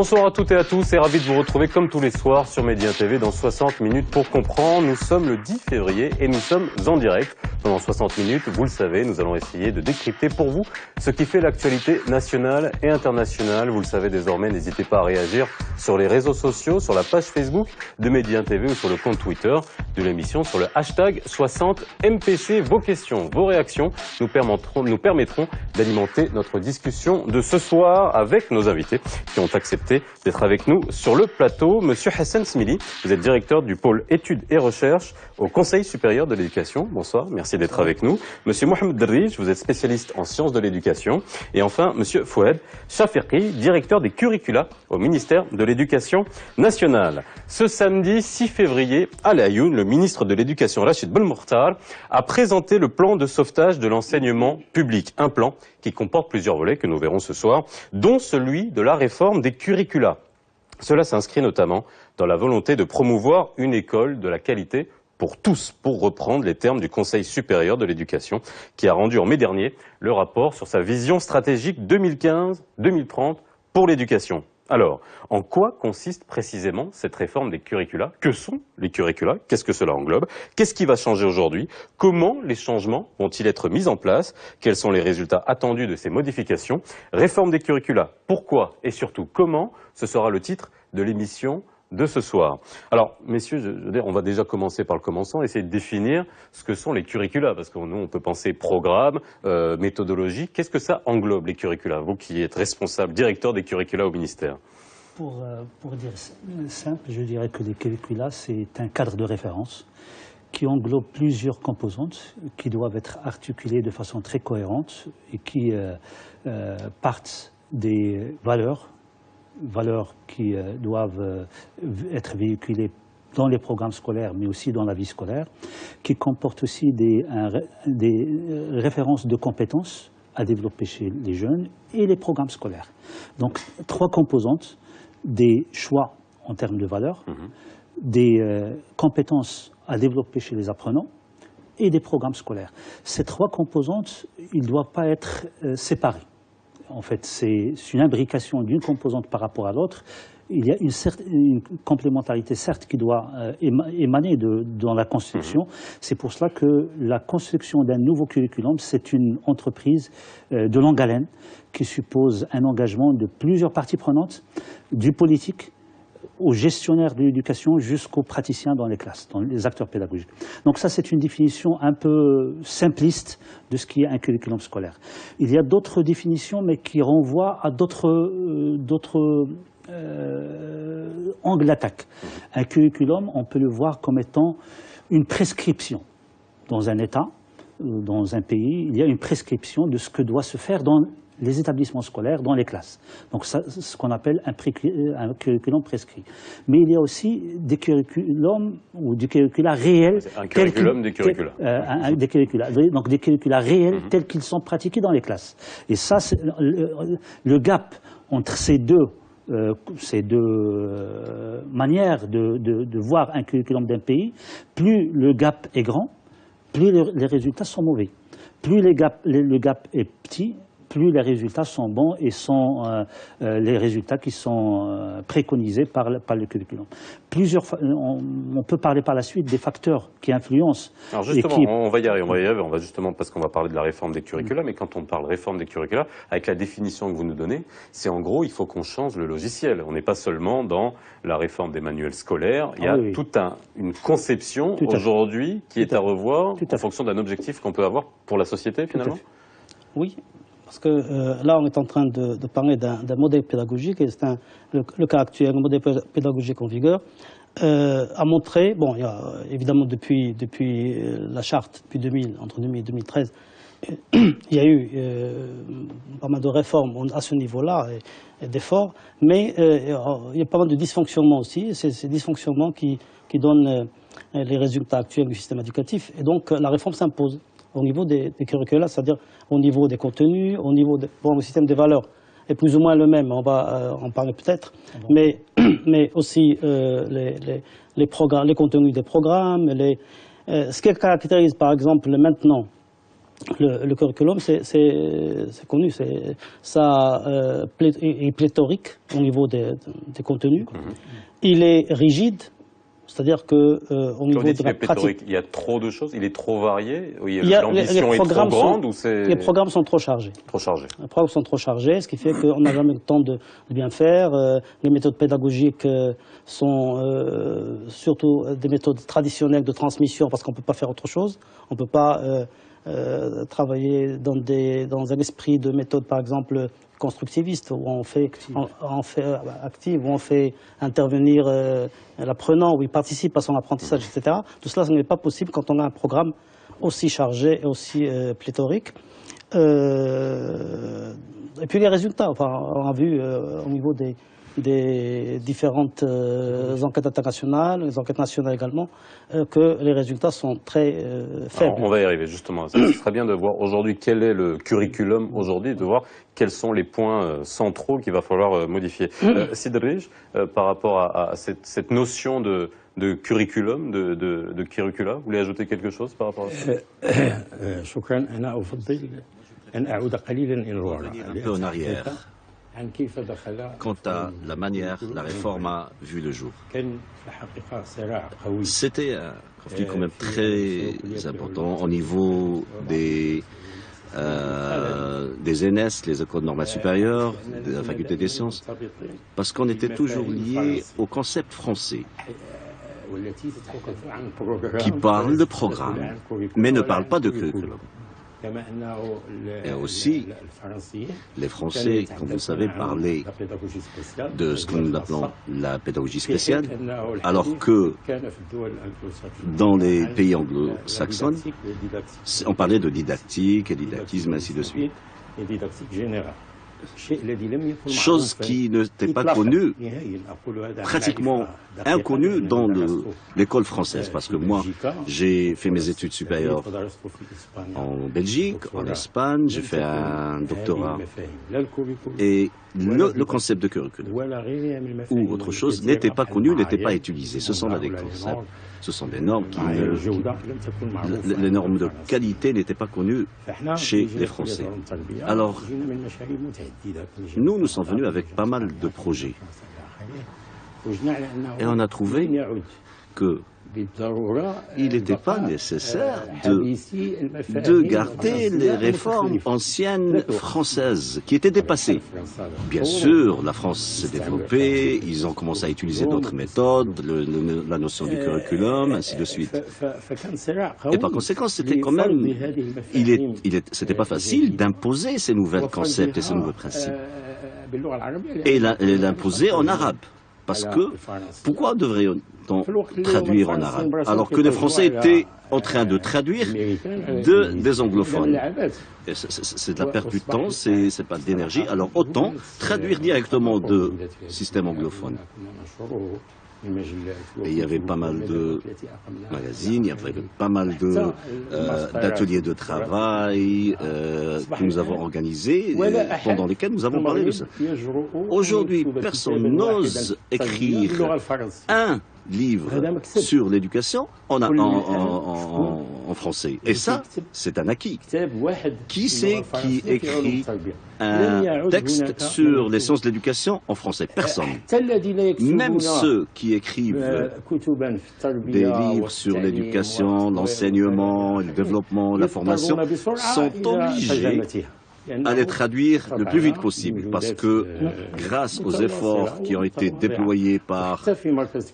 Bonsoir à toutes et à tous et ravi de vous retrouver comme tous les soirs sur Média TV dans 60 minutes pour comprendre. Nous sommes le 10 février et nous sommes en direct. Pendant 60 minutes, vous le savez, nous allons essayer de décrypter pour vous ce qui fait l'actualité nationale et internationale. Vous le savez désormais, n'hésitez pas à réagir sur les réseaux sociaux, sur la page Facebook de Média TV ou sur le compte Twitter de l'émission, sur le hashtag 60MPC. Vos questions, vos réactions nous permettront d'alimenter notre discussion de ce soir avec nos invités qui ont accepté d'être avec nous sur le plateau. Monsieur Hassan Smili, vous êtes directeur du pôle études et recherches au Conseil supérieur de l'éducation. Bonsoir, merci d'être avec nous. Monsieur Mohamed Derrij, vous êtes spécialiste en sciences de l'éducation. Et enfin, monsieur Fouad Chafiqi, directeur des curricula au ministère de l'Éducation nationale. Ce samedi 6 février, à La Ayoun, le ministre de l'Éducation, Rachid Belmokhtar, a présenté le plan de sauvetage de l'enseignement public. Un plan qui comporte plusieurs volets que nous verrons ce soir, dont celui de la réforme des curricula. Cela s'inscrit notamment dans la volonté de promouvoir une école de la qualité pour tous, pour reprendre les termes du Conseil supérieur de l'éducation, qui a rendu en mai dernier le rapport sur sa vision stratégique 2015-2030 pour l'éducation. Alors, en quoi consiste précisément cette réforme des curricula? Que sont les curricula? Qu'est-ce que cela englobe? Qu'est-ce qui va changer aujourd'hui? Comment les changements vont-ils être mis en place? Quels sont les résultats attendus de ces modifications? Réforme des curricula, pourquoi et surtout comment? Ce sera le titre de l'émission de ce soir. Alors, messieurs, je veux dire, on va déjà commencer par le commencement, essayer de définir ce que sont les curricula, parce que nous, on peut penser programme, méthodologie. Qu'est-ce que ça englobe, les curricula? Vous qui êtes responsable, directeur des curricula au ministère. Pour dire simple, je dirais que les curricula, c'est un cadre de référence qui englobe plusieurs composantes qui doivent être articulées de façon très cohérente et qui partent des valeurs qui doivent être véhiculées dans les programmes scolaires, mais aussi dans la vie scolaire, qui comportent aussi des références de compétences à développer chez les jeunes et les programmes scolaires. Donc, trois composantes, des choix en termes de valeurs, des compétences à développer chez les apprenants et des programmes scolaires. Ces trois composantes, ils ne doivent pas être séparées. En fait, c'est une imbrication d'une composante par rapport à l'autre. Il y a une complémentarité, certes, qui doit émaner dans la construction. C'est pour cela que la construction d'un nouveau curriculum, c'est une entreprise de longue haleine qui suppose un engagement de plusieurs parties prenantes, du politique aux gestionnaires de l'éducation jusqu'aux praticiens dans les classes, dans les acteurs pédagogiques. Donc ça, c'est une définition un peu simpliste de ce qui est un curriculum scolaire. Il y a d'autres définitions, mais qui renvoient à d'autres angles d'attaque. Un curriculum, on peut le voir comme étant une prescription. Dans un État, dans un pays, il y a une prescription de ce que doit se faire dans les établissements scolaires, dans les classes. Donc ça, c'est ce qu'on appelle un curriculum prescrit. Mais il y a aussi des curriculums ou du curricula réel. Un curriculum des curricula. Des curricula. Donc des curricula réels tels qu'ils sont pratiqués dans les classes. Et ça, le gap entre ces deux manières de voir un curriculum d'un pays, plus le gap est grand, plus les résultats sont mauvais. Plus le gap est petit, plus les résultats sont bons et sont les résultats qui sont préconisés par le curriculum. On peut parler par la suite des facteurs qui influencent. Alors justement, on va y arriver, on va justement, parce qu'on va parler de la réforme des curricula, mais quand on parle réforme des curricula, avec la définition que vous nous donnez, c'est en gros, il faut qu'on change le logiciel. On n'est pas seulement dans la réforme des manuels scolaires, il y a toute une conception aujourd'hui qui est à revoir en fonction d'un objectif qu'on peut avoir pour la société finalement. Oui. Parce que là, on est en train de parler d'un modèle pédagogique, et c'est le cas actuel, le modèle pédagogique en vigueur, a montré, bon, il y a, évidemment depuis la charte, depuis 2000, entre 2000 et 2013, il y a eu pas mal de réformes à ce niveau-là, et d'efforts, mais il y a pas mal de dysfonctionnements aussi, c'est ces dysfonctionnements qui donnent les résultats actuels du système éducatif, et donc la réforme s'impose au niveau des curricula, c'est-à-dire au niveau des contenus, au niveau le système des valeurs est plus ou moins le même, on va en parler peut-être, mais aussi les programmes, les contenus des programmes, ce qui caractérise par exemple maintenant le curriculum, c'est connu, ça est pléthorique au niveau des contenus. Il est rigide, c'est-à-dire que au niveau de la pratique, il y a trop de choses, il est trop varié, l'ambition est trop grande ou c'est... Les programmes sont trop chargés. Les programmes sont trop chargés, ce qui fait qu'on n'a jamais le temps de bien faire. Les méthodes pédagogiques sont surtout des méthodes traditionnelles de transmission parce qu'on ne peut pas faire autre chose. On ne peut pas travailler dans un esprit de méthode, par exemple, constructiviste, où on fait active, où on fait intervenir l'apprenant, où il participe à son apprentissage, etc. Tout cela, ce n'est pas possible quand on a un programme aussi chargé et aussi pléthorique. Et puis les résultats, enfin, on a vu au niveau des différentes enquêtes internationales, les enquêtes nationales également, que les résultats sont très faibles. Alors, on va y arriver justement. Ce serait bien de voir aujourd'hui quel est le curriculum aujourd'hui, de voir quels sont les points centraux qu'il va falloir modifier. Sidrij, par rapport à cette notion de curriculum, de curricula, vous voulez ajouter quelque chose par rapport à ça? Un peu en arrière. Quant à la manière, la réforme a vu le jour. C'était un conflit quand même très important au niveau des ENS, les écoles normales supérieures, de la faculté des sciences, parce qu'on était toujours lié au concept français qui parle de programme, mais ne parle pas de curriculum. Et aussi, les Français, comme vous le savez, parlaient de ce que nous appelons la pédagogie spéciale, alors que dans les pays anglo-saxons, on parlait de didactique et didactisme, ainsi de suite. Chose qui n'était pas connue, pratiquement inconnue dans l'école française, parce que moi, j'ai fait mes études supérieures en Belgique, en Espagne, j'ai fait un doctorat, et le concept de curriculum ou autre chose n'était pas connu, n'était pas utilisé. Ce sont là des concepts, ce sont des normes les normes de qualité n'étaient pas connues chez les Français. Alors, nous sommes venus avec pas mal de projets. Et on a trouvé qu'il n'était pas nécessaire de garder les réformes anciennes françaises qui étaient dépassées. Bien sûr, la France s'est développée, ils ont commencé à utiliser d'autres méthodes, la notion du curriculum, ainsi de suite. Et par conséquent, c'était quand même, c'était pas facile d'imposer ces nouveaux concepts et ces nouveaux principes. Et l'imposer en arabe. Parce que, pourquoi devrait-on traduire en arabe alors que les Français étaient en train de traduire des anglophones? C'est de la perte du temps, c'est pas d'énergie, alors autant traduire directement de système anglophone. Et il y avait pas mal de magazines, il y avait pas mal d'ateliers de travail que nous avons organisés, pendant lesquels nous avons parlé de ça. Aujourd'hui, personne n'ose écrire un livre sur l'éducation en français. Et ça, c'est un acquis. Qui c'est qui écrit un texte sur les sciences de l'éducation en français? Personne. Même ceux qui écrivent des livres sur l'éducation, l'enseignement, le développement, la formation, sont obligés à les traduire le plus vite possible, parce que grâce aux efforts qui ont été déployés par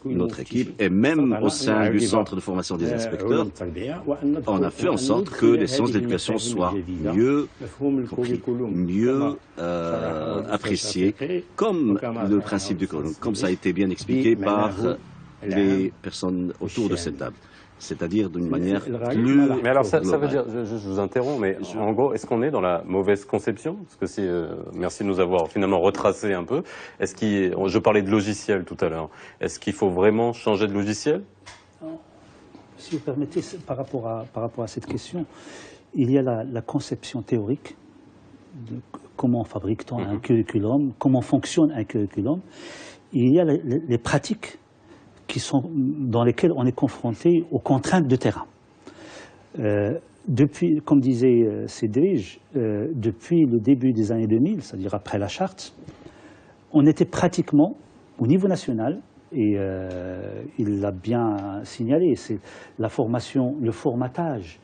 notre équipe et même au sein du centre de formation des inspecteurs, on a fait en sorte que les sciences de l'éducation soient mieux compris, mieux appréciées, comme le principe du curriculum, comme ça a été bien expliqué par les personnes autour de cette table. C'est-à-dire d'une manière plus... Mais alors ça veut dire, je vous interromps, mais en gros, est-ce qu'on est dans la mauvaise conception? Parce que merci de nous avoir finalement retracé un peu. Je parlais de logiciel tout à l'heure. Est-ce qu'il faut vraiment changer de logiciel? Si vous permettez, par rapport à cette question, il y a la conception théorique de comment fabrique-t-on un curriculum, comment fonctionne un curriculum. Il y a les pratiques dans lesquelles on est confronté aux contraintes de terrain. Depuis, comme disait Cédric, depuis le début des années 2000, c'est-à-dire après la charte, on était pratiquement au niveau national, et il l'a bien signalé, c'est la formation, le formatage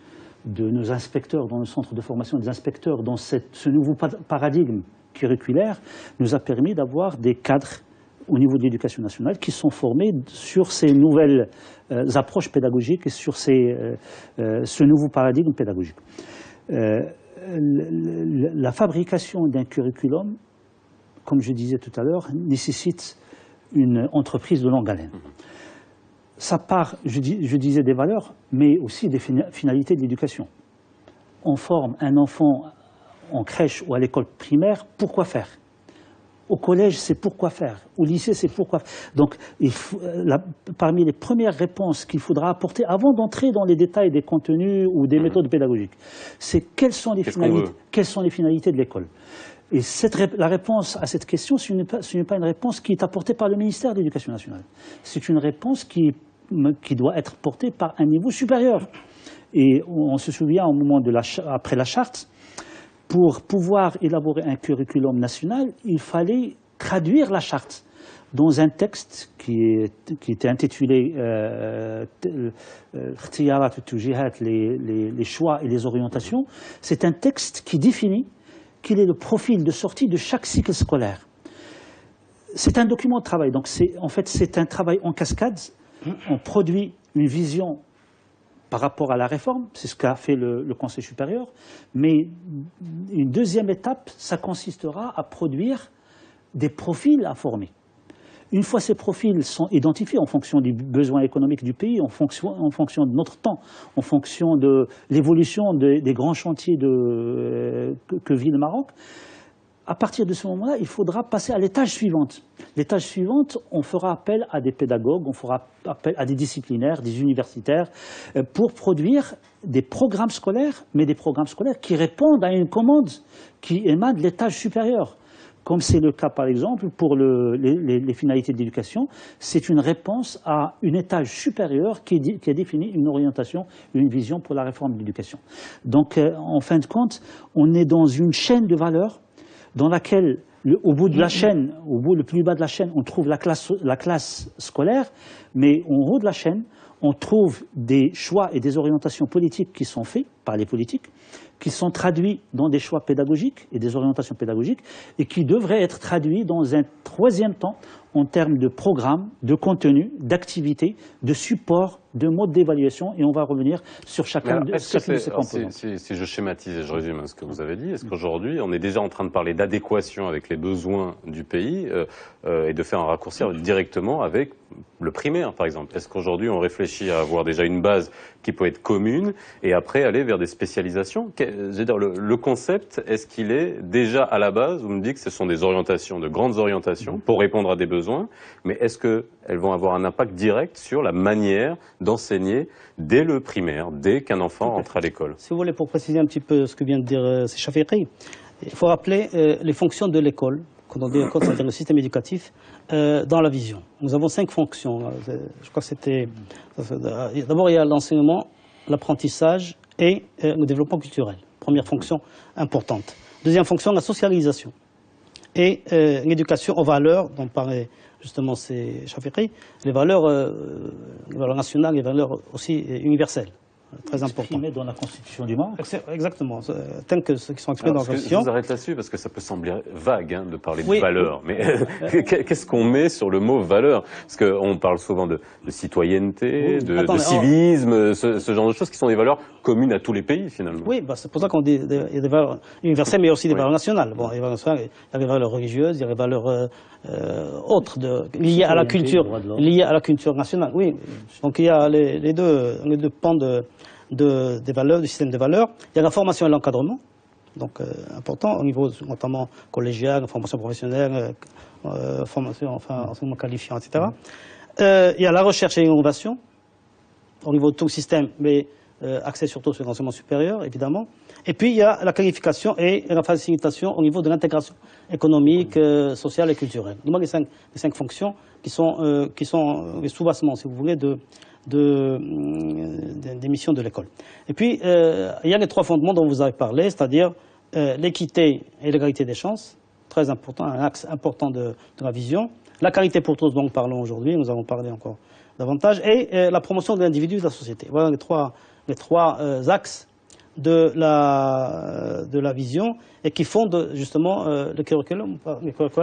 de nos inspecteurs dans le centre de formation des inspecteurs dans ce nouveau paradigme curriculaire nous a permis d'avoir des cadres au niveau de l'éducation nationale qui sont formés sur ces nouvelles approches pédagogiques et sur ce nouveau paradigme pédagogique. La fabrication d'un curriculum, comme je disais tout à l'heure, nécessite une entreprise de longue haleine. Ça part, je disais, des valeurs, mais aussi des finalités de l'éducation. On forme un enfant en crèche ou à l'école primaire, pourquoi faire? Au collège, c'est pourquoi faire. Au lycée, c'est pourquoi faire. Donc, parmi les premières réponses qu'il faudra apporter avant d'entrer dans les détails des contenus ou des méthodes pédagogiques, c'est quelles sont les finalités de l'école. Et la réponse à cette question, ce n'est pas une réponse qui est apportée par le ministère de l'Éducation nationale. C'est une réponse qui doit être portée par un niveau supérieur. Et on se souvient au moment après la charte, pour pouvoir élaborer un curriculum national, il fallait traduire la charte dans un texte qui était intitulé les choix et les orientations. C'est un texte qui définit quel est le profil de sortie de chaque cycle scolaire. C'est un document de travail, donc en fait c'est un travail en cascade. On produit une vision par rapport à la réforme, c'est ce qu'a fait le Conseil supérieur, mais une deuxième étape, ça consistera à produire des profils à former. Une fois ces profils sont identifiés en fonction des besoins économiques du pays, en fonction de notre temps, en fonction de l'évolution des grands chantiers que vit le Maroc, à partir de ce moment-là, il faudra passer à l'étage suivante. L'étage suivante, on fera appel à des pédagogues, on fera appel à des disciplinaires, des universitaires, pour produire des programmes scolaires, mais des programmes scolaires qui répondent à une commande qui émane de l'étage supérieur. Comme c'est le cas, par exemple, pour les finalités de l'éducation, c'est une réponse à un étage supérieur qui a défini une orientation, une vision pour la réforme de l'éducation. Donc, en fin de compte, on est dans une chaîne de valeurs dans laquelle, au bout de la chaîne, au bout le plus bas de la chaîne, on trouve la classe scolaire, mais en haut de la chaîne, on trouve des choix et des orientations politiques qui sont faits par les politiques, qui sont traduits dans des choix pédagogiques et des orientations pédagogiques, et qui devraient être traduits dans un troisième temps en termes de programme, de contenu, d'activité, de support, de mode d'évaluation, et on va revenir sur chacun de ces composants. Si je schématise et je résume ce que vous avez dit, est-ce qu'aujourd'hui on est déjà en train de parler d'adéquation avec les besoins du pays et de faire un raccourci directement avec le primaire, par exemple? Est-ce qu'aujourd'hui on réfléchit à avoir déjà une base qui peut être commune et après aller vers des spécialisations? Je veux dire, le concept, est-ce qu'il est déjà à la base? Vous me dites que ce sont des orientations, de grandes orientations pour répondre à des besoins, mais est-ce qu'elles vont avoir un impact direct sur la manière d'enseigner dès le primaire, dès qu'un enfant entre à l'école? Si vous voulez, pour préciser un petit peu ce que vient de dire Chafiri, il faut rappeler les fonctions de l'école. Quand on dit école, c'est-à-dire le système éducatif, dans la vision. Nous avons 5 fonctions. Je crois que c'était... D'abord, il y a l'enseignement, l'apprentissage et le développement culturel. Première fonction importante. Deuxième fonction, la socialisation. Et l'éducation aux valeurs, dont parlait justement c'est Chafiri, les valeurs nationales, les valeurs aussi universelles. Très important. Exprimé dans la Constitution du Maroc. Exactement, tels que ceux qui sont exprimés dans la Constitution. Je vous arrête là-dessus parce que ça peut sembler vague de parler de valeurs, mais qu'est-ce qu'on met sur le mot valeur? Parce qu'on parle souvent de citoyenneté, de civisme, ce genre de choses qui sont des valeurs communes à tous les pays finalement. Oui, c'est pour ça qu'on dit qu'il y a des valeurs universelles, mais aussi des valeurs nationales. Bon, il y a des valeurs religieuses, il y a des valeurs autres liées à la culture nationale. Oui, donc il y a les deux pans des valeurs, du système de valeurs. Il y a la formation et l'encadrement, donc important au niveau notamment collégial, formation professionnelle, formation, enseignement qualifiant, etc. Il y a la recherche et l'innovation au niveau de tout le système, mais axé surtout sur l'enseignement supérieur, évidemment. Et puis il y a la qualification et la facilitation au niveau de l'intégration économique, sociale et culturelle. Donc les cinq fonctions qui sont les sous-bassements, si vous voulez, de des missions de l'école. Et puis, il y a les 3 fondements dont vous avez parlé, c'est-à-dire l'équité et l'égalité des chances, très important, un axe important de la vision. La qualité pour tous, dont nous parlons aujourd'hui, nous allons parler encore davantage, et la promotion de l'individu et de la société. Voilà les trois axes de la vision et qui fondent justement le curriculum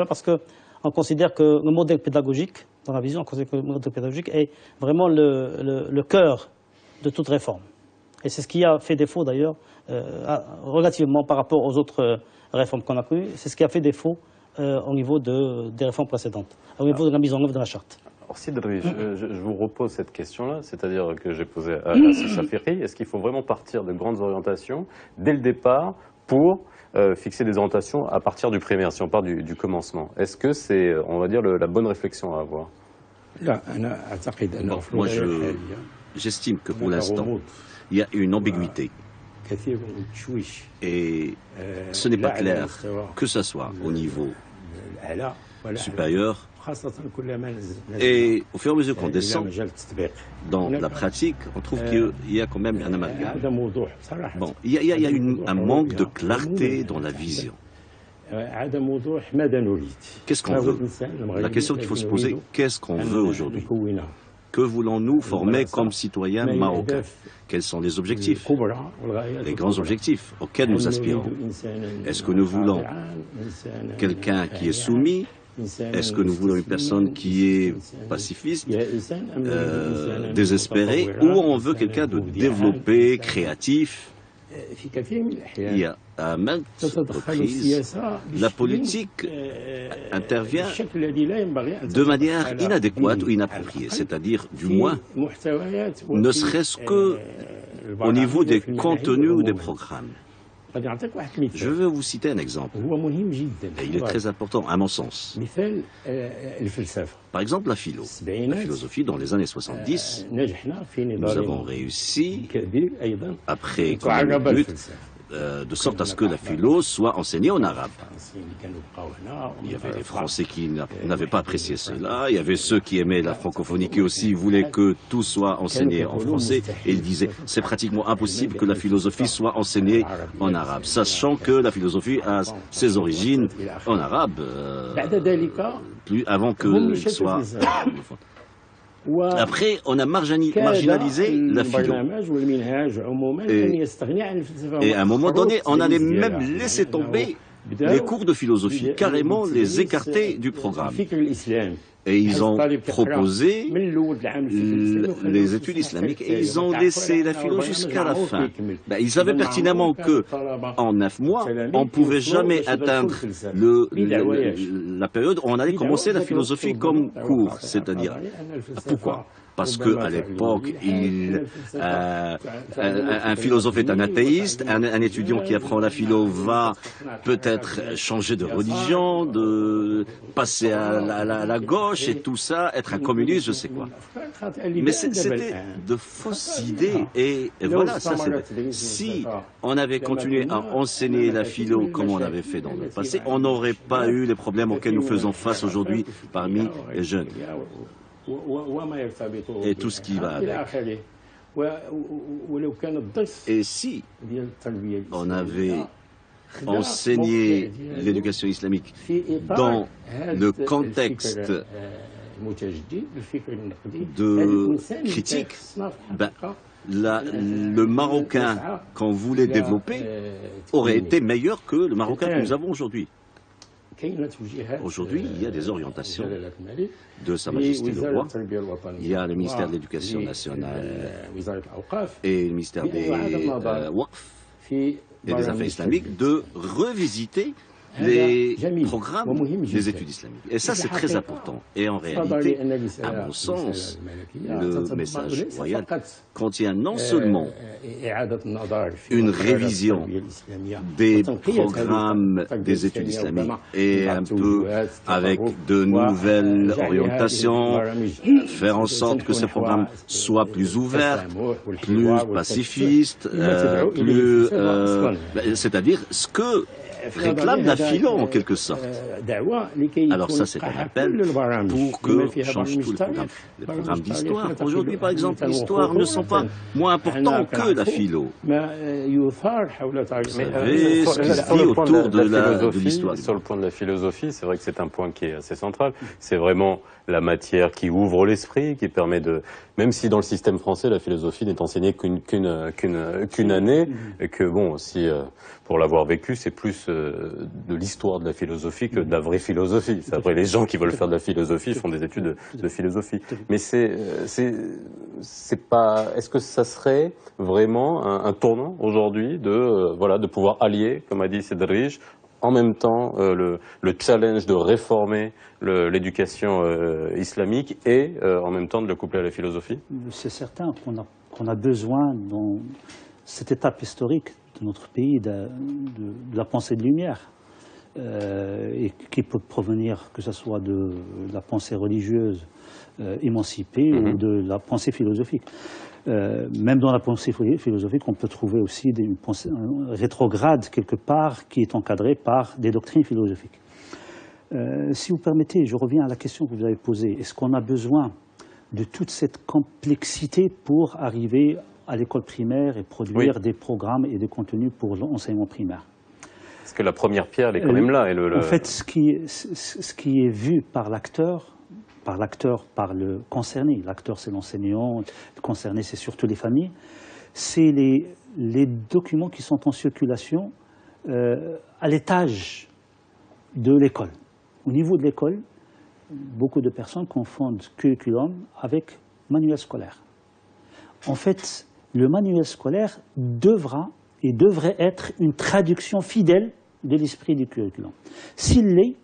parce qu'on considère que le modèle pédagogique, dans la vision, on considère que le modèle pédagogique est vraiment le cœur de toute réforme. Et c'est ce qui a fait défaut d'ailleurs, relativement par rapport aux autres réformes qu'on a connues, c'est ce qui a fait défaut au niveau des réformes précédentes, au niveau de la mise en œuvre de la charte. Alors Sidri, je vous repose cette question-là, c'est-à-dire que j'ai posé à Assis Chafiri. Est-ce qu'il faut vraiment partir de grandes orientations dès le départ pour fixer des orientations à partir du primaire, si on part du commencement? Est-ce que c'est, on va dire, la bonne réflexion à avoir? Bon, moi, j'estime que pour l'instant, il y a une ambiguïté. Et ce n'est pas clair que ce soit au niveau supérieur. Et au fur et à mesure qu'on descend dans la pratique, on trouve qu'il y a quand même un amalgame. Bon, il y a un manque de clarté dans la vision. Qu'est-ce qu'on veut? La question qu'il faut se poser, qu'est-ce qu'on veut aujourd'hui? Que voulons-nous former comme citoyens marocains? Quels sont les objectifs, les grands objectifs auxquels nous aspirons? Est-ce que nous voulons quelqu'un qui est soumis? Est-ce que nous voulons une personne qui est pacifiste, désespérée, ou on veut quelqu'un de développé, créatif? Il y a à maintes reprises, la politique intervient de manière inadéquate ou inappropriée, c'est-à-dire du moins, ne serait-ce que au niveau des contenus ou des programmes. Je vais vous citer un exemple, et il est très important à mon sens. Par exemple, la philosophie dans les années 70, nous avons réussi, après une lutte, de sorte à ce que la philo soit enseignée en arabe. Il y avait les Français qui n'avaient pas apprécié cela, il y avait ceux qui aimaient la francophonie qui aussi voulaient que tout soit enseigné en français, et ils disaient c'est pratiquement impossible que la philosophie soit enseignée en arabe, sachant que la philosophie a ses origines en arabe, plus avant qu'elle soit... Après, on a marginalisé la philo. Et à un moment donné, on allait même laisser tomber les cours de philosophie, carrément les écarter du programme. Et ils ont proposé les études islamiques et ils ont laissé la philo jusqu'à la fin. Ils savaient pertinemment qu'en 9 mois, on ne pouvait jamais atteindre la période où on allait commencer la philosophie comme cours. C'est-à-dire, pourquoi? Parce qu'à l'époque, un philosophe est un athéiste, un étudiant qui apprend la philo va peut-être changer de religion, de passer à la gauche et tout ça, être un communiste, je sais quoi. Mais c'était de fausses idées et voilà, ça c'est vrai. Si on avait continué à enseigner la philo comme on l'avait fait dans le passé, on n'aurait pas eu les problèmes auxquels nous faisons face aujourd'hui parmi les jeunes. Et tout ce qui va avec. Et si on avait enseigné l'éducation islamique dans le contexte de critique, le Marocain qu'on voulait développer aurait été meilleur que le Marocain que nous avons aujourd'hui. Aujourd'hui, il y a des orientations de Sa Majesté le Roi. Il y a le ministère de l'Éducation nationale et le ministère des Waqf et des Affaires islamiques de revisiter les programmes des études islamiques. Et ça, c'est très important. Et en réalité, à mon sens, le message royal contient non seulement une révision des programmes des études islamiques et un peu avec de nouvelles orientations, faire en sorte que ces programmes soient plus ouverts, plus pacifistes, c'est-à-dire ce que réclame la philo en quelque sorte. Alors ça, c'est un appel pour que change tout les programmes d'histoire. Aujourd'hui, par exemple, l'histoire ne sont pas moins importants que la philo. Vous savez ce qui se dit autour de l'histoire. Sur le point de la philosophie, c'est vrai que c'est un point qui est assez central. C'est vraiment la matière qui ouvre l'esprit, qui permet de... Même si dans le système français, la philosophie n'est enseignée qu'une année, et que bon, si pour l'avoir vécu, c'est plus de l'histoire de la philosophie que de la vraie philosophie. C'est après les gens qui veulent faire de la philosophie font des études de philosophie. Mais c'est pas... Est-ce que ça serait vraiment un tournant aujourd'hui de voilà, de pouvoir allier, comme a dit Cédric, en même temps le challenge de réformer l'éducation islamique et en même temps de le coupler à la philosophie? C'est certain qu'on a besoin, dans cette étape historique de notre pays, de la pensée de lumière, et qui peut provenir, que ce soit de la pensée religieuse émancipée ou de la pensée philosophique. Même dans la pensée philosophique, on peut trouver aussi une pensée rétrograde quelque part qui est encadrée par des doctrines philosophiques. Si vous permettez, je reviens à la question que vous avez posée. Est-ce qu'on a besoin de toute cette complexité pour arriver à l'école primaire et produire des programmes et des contenus pour l'enseignement primaire? Parce que la première pierre, elle est quand même là. En fait, ce qui est vu par l'acteur, par le concerné. L'acteur, c'est l'enseignant, le concerné, c'est surtout les familles. C'est les documents qui sont en circulation à l'étage de l'école. Au niveau de l'école, beaucoup de personnes confondent curriculum avec manuel scolaire. En fait, le manuel scolaire devrait être une traduction fidèle de l'esprit du curriculum. S'il l'est,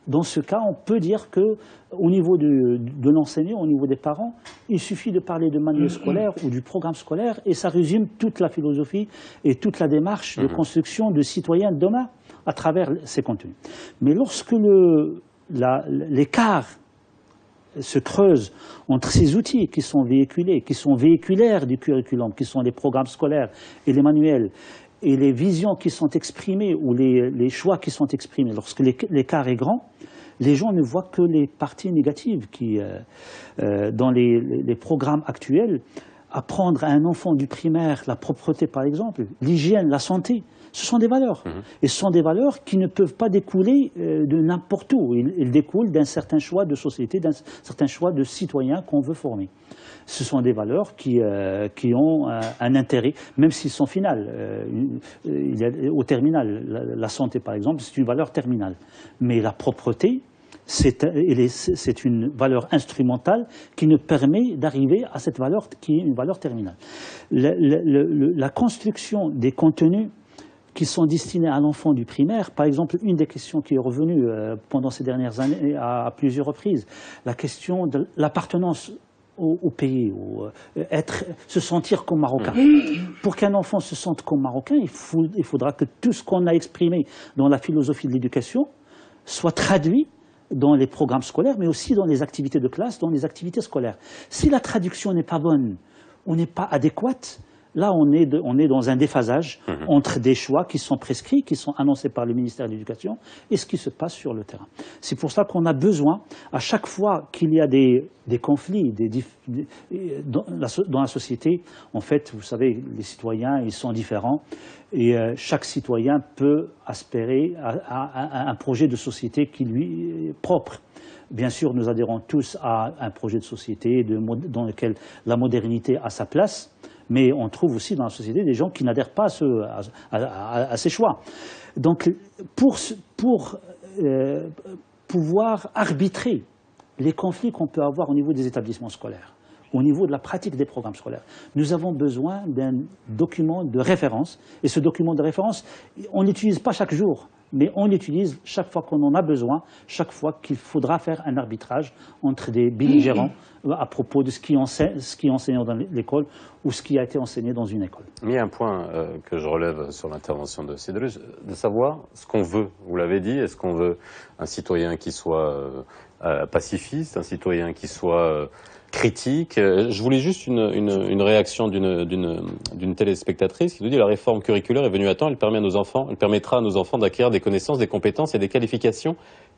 dans ce cas, on peut dire qu'au niveau de l'enseignant, au niveau des parents, il suffit de parler de manuel scolaire ou du programme scolaire et ça résume toute la philosophie et toute la démarche de construction de citoyens de demain à travers ces contenus. Mais lorsque l'écart se creuse entre ces outils qui sont véhiculés, qui sont véhiculaires du curriculum, qui sont les programmes scolaires et les manuels, et les visions qui sont exprimées ou les choix qui sont exprimés, lorsque l'écart est grand, les gens ne voient que les parties négatives qui, dans les programmes actuels, apprendre à un enfant du primaire la propreté par exemple, l'hygiène, la santé, ce sont des valeurs. Et ce sont des valeurs qui ne peuvent pas découler de n'importe où. Ils découlent d'un certain choix de société, d'un certain choix de citoyens qu'on veut former. Ce sont des valeurs qui ont un intérêt, même s'ils sont finales. Au terminal, la santé par exemple, c'est une valeur terminale. Mais la propreté, c'est une valeur instrumentale qui nous permet d'arriver à cette valeur qui est une valeur terminale. La construction des contenus qui sont destinés à l'enfant du primaire, par exemple, une des questions qui est revenue pendant ces dernières années à plusieurs reprises, la question de l'appartenance au pays, se sentir comme Marocain. Pour qu'un enfant se sente comme Marocain, il faudra que tout ce qu'on a exprimé dans la philosophie de l'éducation soit traduit dans les programmes scolaires, mais aussi dans les activités de classe, dans les activités scolaires. Si la traduction n'est pas bonne, ou n'est pas adéquate, là, on est dans un déphasage entre des choix qui sont prescrits, qui sont annoncés par le ministère de l'Éducation, et ce qui se passe sur le terrain. C'est pour ça qu'on a besoin, à chaque fois qu'il y a des conflits dans la société, en fait, vous savez, les citoyens, ils sont différents, et chaque citoyen peut aspirer à un projet de société qui lui est propre. Bien sûr, nous adhérons tous à un projet de société dans lequel la modernité a sa place, mais on trouve aussi dans la société des gens qui n'adhèrent pas à ces choix. Donc, pour pouvoir arbitrer les conflits qu'on peut avoir au niveau des établissements scolaires, au niveau de la pratique des programmes scolaires, nous avons besoin d'un document de référence. Et ce document de référence, on n'utilise pas chaque jour, mais on l'utilise chaque fois qu'on en a besoin, chaque fois qu'il faudra faire un arbitrage entre des belligérants à propos de ce qui est enseigné dans l'école ou ce qui a été enseigné dans une école. Il y a un point que je relève sur l'intervention de Cédric, de savoir ce qu'on veut. Vous l'avez dit, est-ce qu'on veut un citoyen qui soit pacifiste, un citoyen qui soit critique. Je voulais juste une réaction d'une téléspectatrice qui nous dit la réforme curriculaire est venue à temps, elle permettra à nos enfants d'acquérir des connaissances, des compétences et des qualifications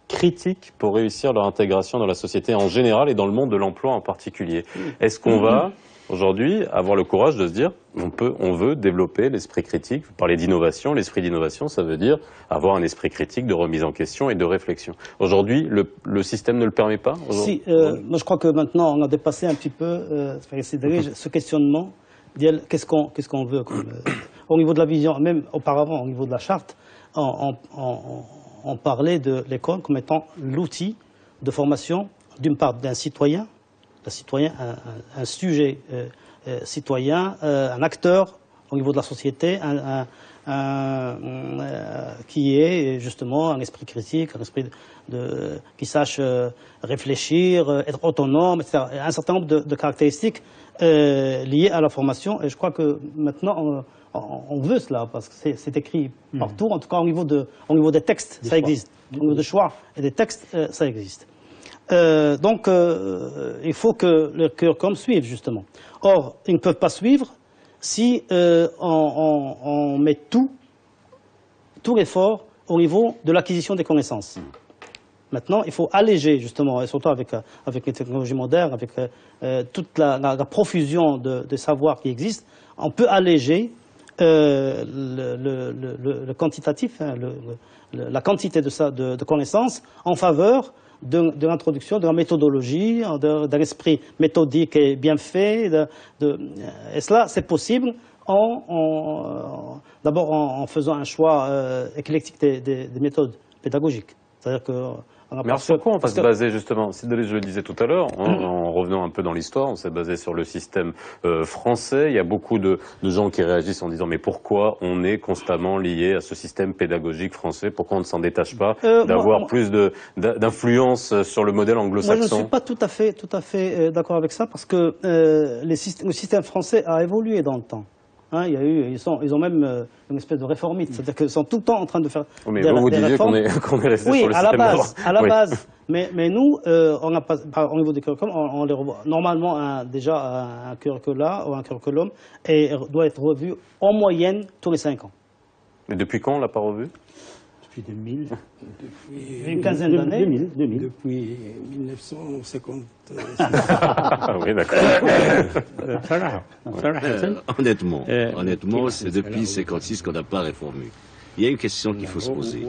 critiques pour réussir leur intégration dans la société en général et dans le monde de l'emploi en particulier. Est-ce qu'on va aujourd'hui avoir le courage de se dire on veut développer l'esprit critique? Vous parlez d'innovation, l'esprit d'innovation, ça veut dire avoir un esprit critique de remise en question et de réflexion. Aujourd'hui, le système ne le permet pas? Si, moi je crois que maintenant on a dépassé un petit peu ce questionnement. Qu'est-ce qu'on veut au niveau de la vision, même auparavant au niveau de la charte, on parlait de l'école comme étant l'outil de formation d'une part d'un citoyen, un sujet citoyen, un acteur au niveau de la société, qui est justement un esprit critique, un esprit qui sache réfléchir, être autonome, etc. Un certain nombre de caractéristiques liées à la formation. Et je crois que maintenant, on veut cela, parce que c'est écrit partout, en tout cas au niveau des textes, ça existe. Au niveau des choix et des textes, ça existe. Donc, il faut que le curriculum suive, justement. Or, ils ne peuvent pas suivre si on met tout l'effort au niveau de l'acquisition des connaissances. Maintenant, il faut alléger, justement, et surtout avec les technologies modernes, avec toute la profusion de savoirs qui existent, on peut alléger le quantitatif, la quantité de connaissances en faveur de l'introduction de la méthodologie, d'un esprit méthodique et bien fait. Et cela, c'est possible d'abord en faisant un choix éclectique des méthodes pédagogiques. C'est-à-dire que mais sur quoi on va se baser justement? Je le disais tout à l'heure, en revenant un peu dans l'histoire, on s'est basé sur le système français. Il y a beaucoup de gens qui réagissent en disant mais pourquoi on est constamment lié à ce système pédagogique français? Pourquoi on ne s'en détache pas d'avoir plus d'influence sur le modèle anglo-saxon? Moi je ne suis pas tout à fait d'accord avec ça, parce que le système français a évolué dans le temps. Hein, ils ont même une espèce de réformiste, c'est-à-dire qu'ils sont tout le temps en train de faire mais vous disiez qu'on est resté sur le système à la base. Mais nous, on n'a pas, au niveau des curriculums, on les revoit. Normalement, déjà un curriculum ou un curriculum doit être revu en moyenne tous les 5 ans. Mais depuis quand on ne l'a pas revu? Depuis 2000. Depuis une quinzaine d'années. 2000. Depuis 1950. Oui, d'accord. Honnêtement, c'est depuis 1956 qu'on n'a pas réformé. Il y a une question qu'il faut se poser.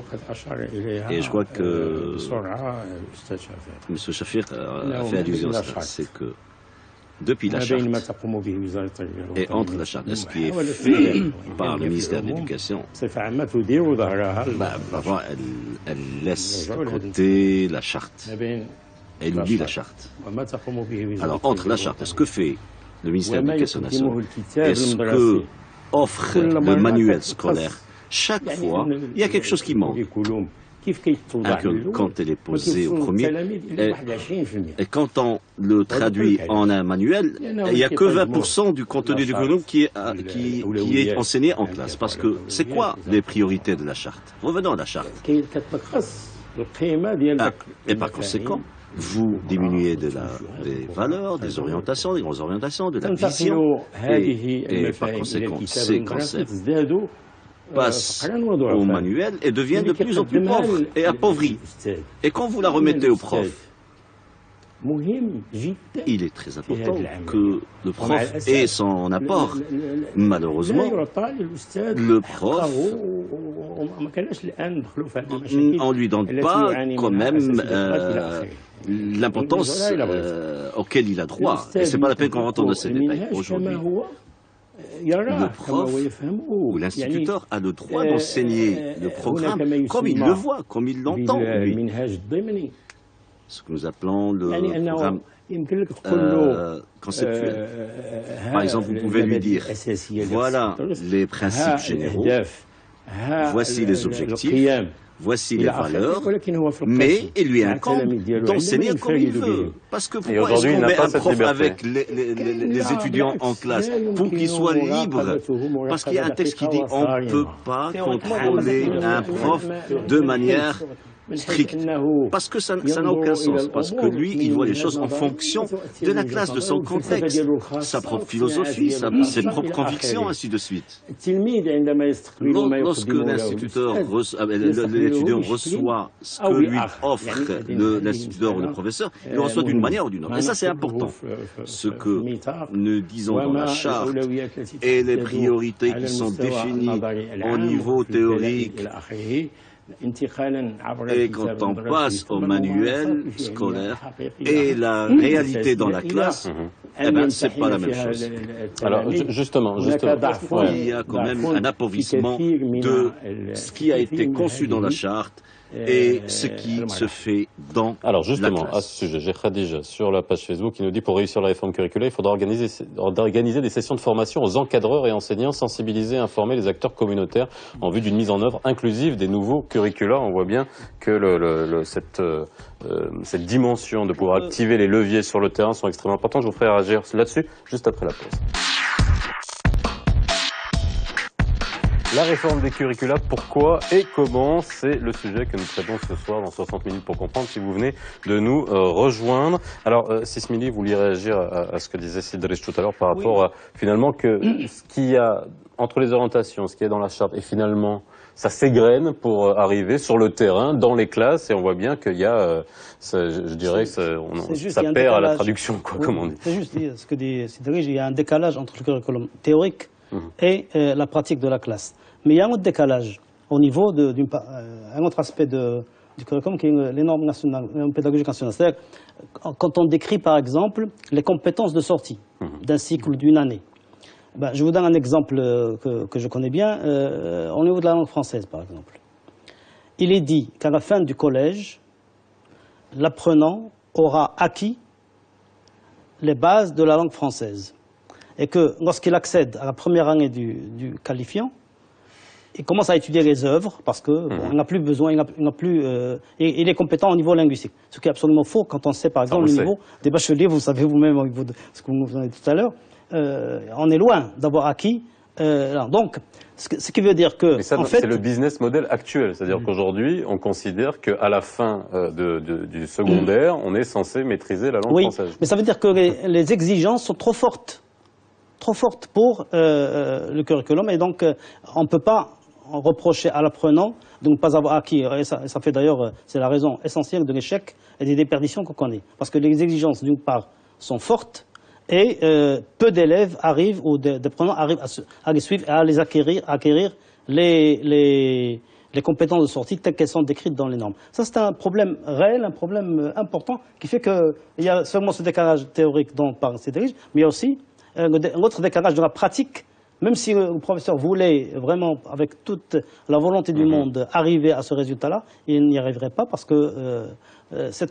Et je crois que M. Shafir a fait allusion à cela. C'est que depuis la charte et entre la charte et ce qui est fait par le ministère de l'Éducation, parfois elle laisse de côté la charte. Elle oublie la charte. Alors, entre la charte et ce que fait le ministère de l'Éducation nationale et ce que offre le manuel scolaire, chaque fois, il y a quelque chose qui manque. Quand elle est posée au premier, et quand on le traduit en un manuel, il n'y a que 20% du contenu du curriculum qui est enseigné en classe. Parce que c'est quoi les priorités de la charte? Revenons à la charte. Et par conséquent, vous diminuez des valeurs, des orientations, des grandes orientations, de la vision. Et par conséquent, ces concepts passent au manuel et deviennent de plus en plus pauvres et appauvris. Et quand vous la remettez au prof, il est très important que le prof ait son apport. Malheureusement, le prof, on ne lui donne pas quand même l'importance auquel il a droit. Et ce n'est pas la peine qu'on rentre dans ces détails aujourd'hui. Le prof ou l'instituteur a le droit d'enseigner le programme comme il le voit, comme il l'entend, lui. Ce que nous appelons le programme conceptuel. Par exemple, vous pouvez lui dire, voilà les principes généraux, voici les objectifs, voici les valeurs, mais il lui incombe d'enseigner comme il veut. Parce que pourquoi est-ce qu'on met un prof avec les étudiants en classe? Pour qu'ils soient libres. Parce qu'il y a un texte qui dit on ne peut pas contrôler un prof de manière strict, parce que ça n'a aucun sens, parce que lui, il voit les choses en fonction de la classe, de son contexte, sa propre philosophie, ses propres convictions, ainsi de suite. Lorsque l'étudiant reçoit ce que lui offre l'instituteur ou le professeur, il le reçoit d'une manière ou d'une autre. Et ça, c'est important. Ce que nous disons dans la charte et les priorités qui sont définies au niveau théorique. Et quand on passe au manuel scolaire et la réalité dans la classe, eh ben, c'est pas la même chose. Alors, justement, parfois, il y a quand même un appauvrissement de ce qui a été conçu dans la charte et ce qui se fait dans Alors justement, la classe. à ce sujet, j'ai Khadija sur la page Facebook qui nous dit pour réussir la réforme curriculaire, il faudra organiser des sessions de formation aux encadreurs et enseignants, sensibiliser et informer les acteurs communautaires en vue d'une mise en œuvre inclusive des nouveaux curricula. On voit bien que cette dimension de pouvoir activer les leviers sur le terrain sont extrêmement importants. Je vous ferai réagir là-dessus juste après la pause. La réforme des curricula, pourquoi et comment, c'est le sujet que nous traitons ce soir dans 60 minutes pour comprendre si vous venez de nous rejoindre. Alors, Sismili, vous vouliez réagir à ce que disait Sidrish tout à l'heure par rapport à finalement que ce qu'il y a entre les orientations, ce qu'il y a dans la charte et finalement ça s'égrène pour arriver sur le terrain, dans les classes, et on voit bien qu'il y a, je dirais, que ça perd à la traduction, quoi, comme on dit. C'est juste ce que dit Sidrish, il y a un décalage entre le curriculum théorique et la pratique de la classe. Mais il y a un autre décalage au niveau un autre aspect du curriculum qui est les normes nationales, les normes pédagogiques nationales. C'est-à-dire quand on décrit par exemple les compétences de sortie d'un cycle ou d'une année. Ben, je vous donne un exemple que je connais bien, au niveau de la langue française par exemple. Il est dit qu'à la fin du collège, l'apprenant aura acquis les bases de la langue française. Et que lorsqu'il accède à la première année du qualifiant, il commence à étudier les œuvres parce que il n'a plus besoin, il est compétent au niveau linguistique. Ce qui est absolument faux quand on sait par exemple le niveau des bacheliers, vous savez vous-même au niveau de ce que vous nous avez dit tout à l'heure, on est loin d'avoir acquis. Donc, ce qui veut dire que... Mais ça, en fait, c'est le business model actuel. C'est-à-dire qu'aujourd'hui, on considère qu'à la fin du secondaire, on est censé maîtriser la langue française. Mais ça veut dire que les exigences sont trop fortes pour le curriculum. Et donc, on ne peut pas reprocher à l'apprenant de ne pas avoir acquis. Et ça fait d'ailleurs, c'est la raison essentielle de l'échec et des déperditions qu'on connaît. Parce que les exigences, d'une part, sont fortes et peu d'élèves arrivent, ou d'apprenants arrivent à les suivre et à les acquérir les compétences de sortie telles qu'elles sont décrites dans les normes. Ça, c'est un problème réel, un problème important qui fait qu'il y a seulement ce décalage théorique dont parle Cédric, mais il y a aussi un autre décalage de la pratique. Même si le professeur voulait vraiment, avec toute la volonté du monde, arriver à ce résultat-là, il n'y arriverait pas parce que c'est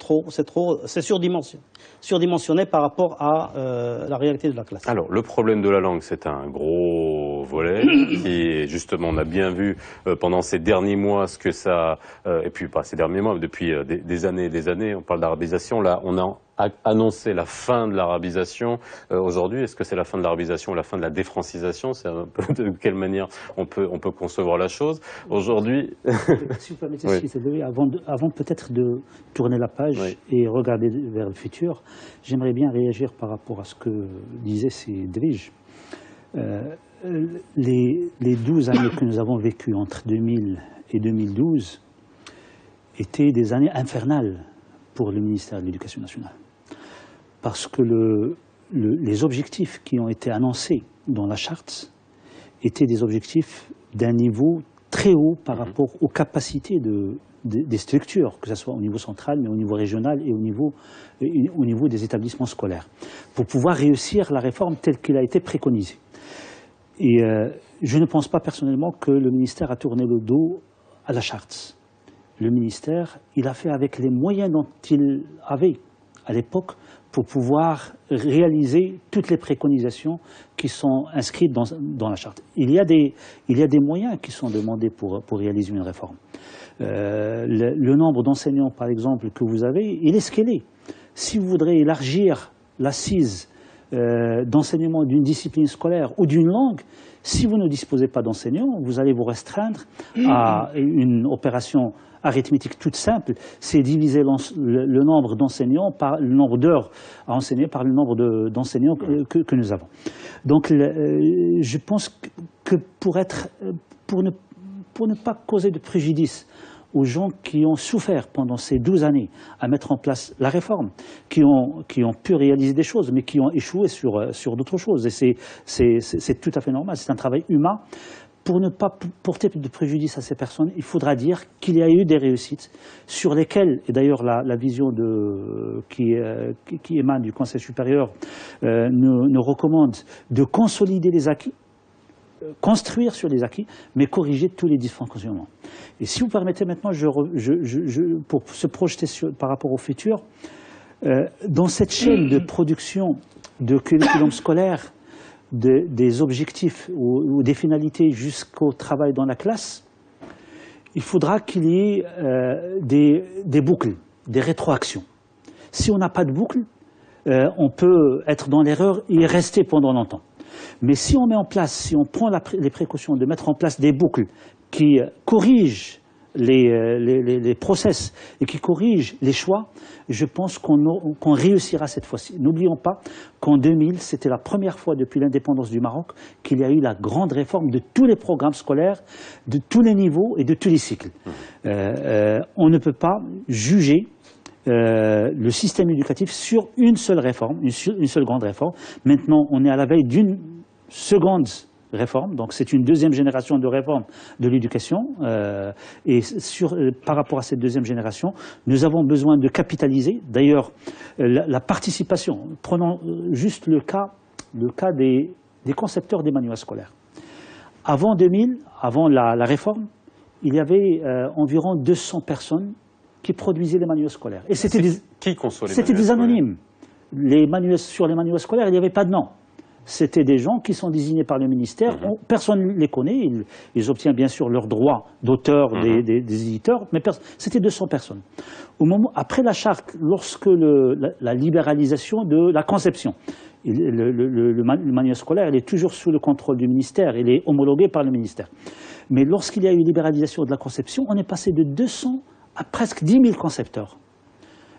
surdimensionné par rapport à la réalité de la classe. Alors, le problème de la langue, c'est un gros volet qui, justement, on a bien vu pendant ces derniers mois ce que ça... et puis, pas ces derniers mois, depuis des années et des années, on parle d'arabisation. Là, on a annoncer la fin de l'arabisation aujourd'hui. Est-ce que c'est la fin de l'arabisation ou la fin de la défrancisation? C'est un peu de quelle manière on peut concevoir la chose aujourd'hui. Si vous permettez, avant peut-être de tourner la page et regarder vers le futur, j'aimerais bien réagir par rapport à ce que disait Cédric. Les 12 années que nous avons vécues entre 2000 et 2012 étaient des années infernales pour le ministère de l'Éducation nationale. Parce que les objectifs qui ont été annoncés dans la charte étaient des objectifs d'un niveau très haut par rapport aux capacités des structures, que ce soit au niveau central, mais au niveau régional et au niveau des établissements scolaires, pour pouvoir réussir la réforme telle qu'elle a été préconisée. Et je ne pense pas personnellement que le ministère a tourné le dos à la charte. Le ministère, il a fait avec les moyens dont il avait à l'époque pour pouvoir réaliser toutes les préconisations qui sont inscrites dans la charte. Il y a des moyens qui sont demandés pour réaliser une réforme. Le nombre d'enseignants, par exemple, que vous avez, il est ce qu'il est. Si vous voudrez élargir l'assise d'enseignement d'une discipline scolaire ou d'une langue, si vous ne disposez pas d'enseignants, vous allez vous restreindre à une opération arithmétique toute simple, c'est diviser le nombre d'enseignants par le nombre d'heures à enseigner par le nombre d'enseignants que nous avons. Donc je pense que pour ne pas causer de préjudice aux gens qui ont souffert pendant ces 12 années à mettre en place la réforme, qui ont pu réaliser des choses, mais qui ont échoué sur d'autres choses. Et c'est tout à fait normal, c'est un travail humain. Pour ne pas porter de préjudice à ces personnes, il faudra dire qu'il y a eu des réussites sur lesquelles, et d'ailleurs la vision qui émane du Conseil supérieur nous recommande de consolider les acquis, construire sur les acquis, mais corriger tous les dysfonctionnements. Et si vous permettez maintenant, pour se projeter par rapport au futur, dans cette chaîne de production de curriculum scolaire, des objectifs ou des finalités jusqu'au travail dans la classe, il faudra qu'il y ait des boucles, des rétroactions. Si on n'a pas de boucle, on peut être dans l'erreur et y rester pendant longtemps. Mais si on met en place, si on prend les précautions de mettre en place des boucles qui corrigent les process et qui corrigent les choix, je pense qu'on réussira cette fois-ci. N'oublions pas qu'en 2000, c'était la première fois depuis l'indépendance du Maroc qu'il y a eu la grande réforme de tous les programmes scolaires, de tous les niveaux et de tous les cycles. On ne peut pas juger le système éducatif sur une seule réforme, une seule grande réforme. Maintenant, on est à la veille d'une seconde réforme, donc c'est une deuxième génération de réforme de l'éducation. Et par rapport à cette deuxième génération, nous avons besoin de capitaliser. D'ailleurs, la participation, prenons juste le cas des concepteurs des manuels scolaires. Avant 2000, avant la réforme, il y avait environ 200 personnes qui produisaient les manuels scolaires. Et c'était des anonymes. Sur les manuels scolaires, il n'y avait pas de nom. C'était des gens qui sont désignés par le ministère. Personne ne les connaît. Ils obtiennent bien sûr leurs droits d'auteur des éditeurs, mais c'était 200 personnes. Après la charte, lorsque la libéralisation de la conception, le manuel scolaire il est toujours sous le contrôle du ministère, il est homologué par le ministère. Mais lorsqu'il y a eu libéralisation de la conception, on est passé de 200 à presque 10 000 concepteurs.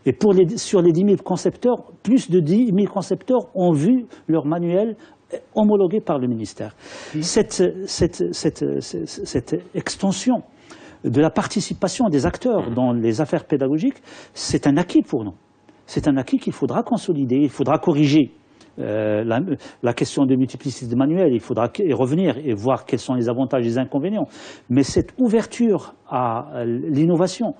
Et sur les 10 000 concepteurs, plus de 10 000 concepteurs ont vu leur manuel homologué par le ministère. Cette extension de la participation des acteurs dans les affaires pédagogiques, c'est un acquis pour nous. C'est un acquis qu'il faudra consolider, il faudra corriger la question de multiplicité de manuels, il faudra y revenir et voir quels sont les avantages et les inconvénients. Mais cette ouverture à l'innovation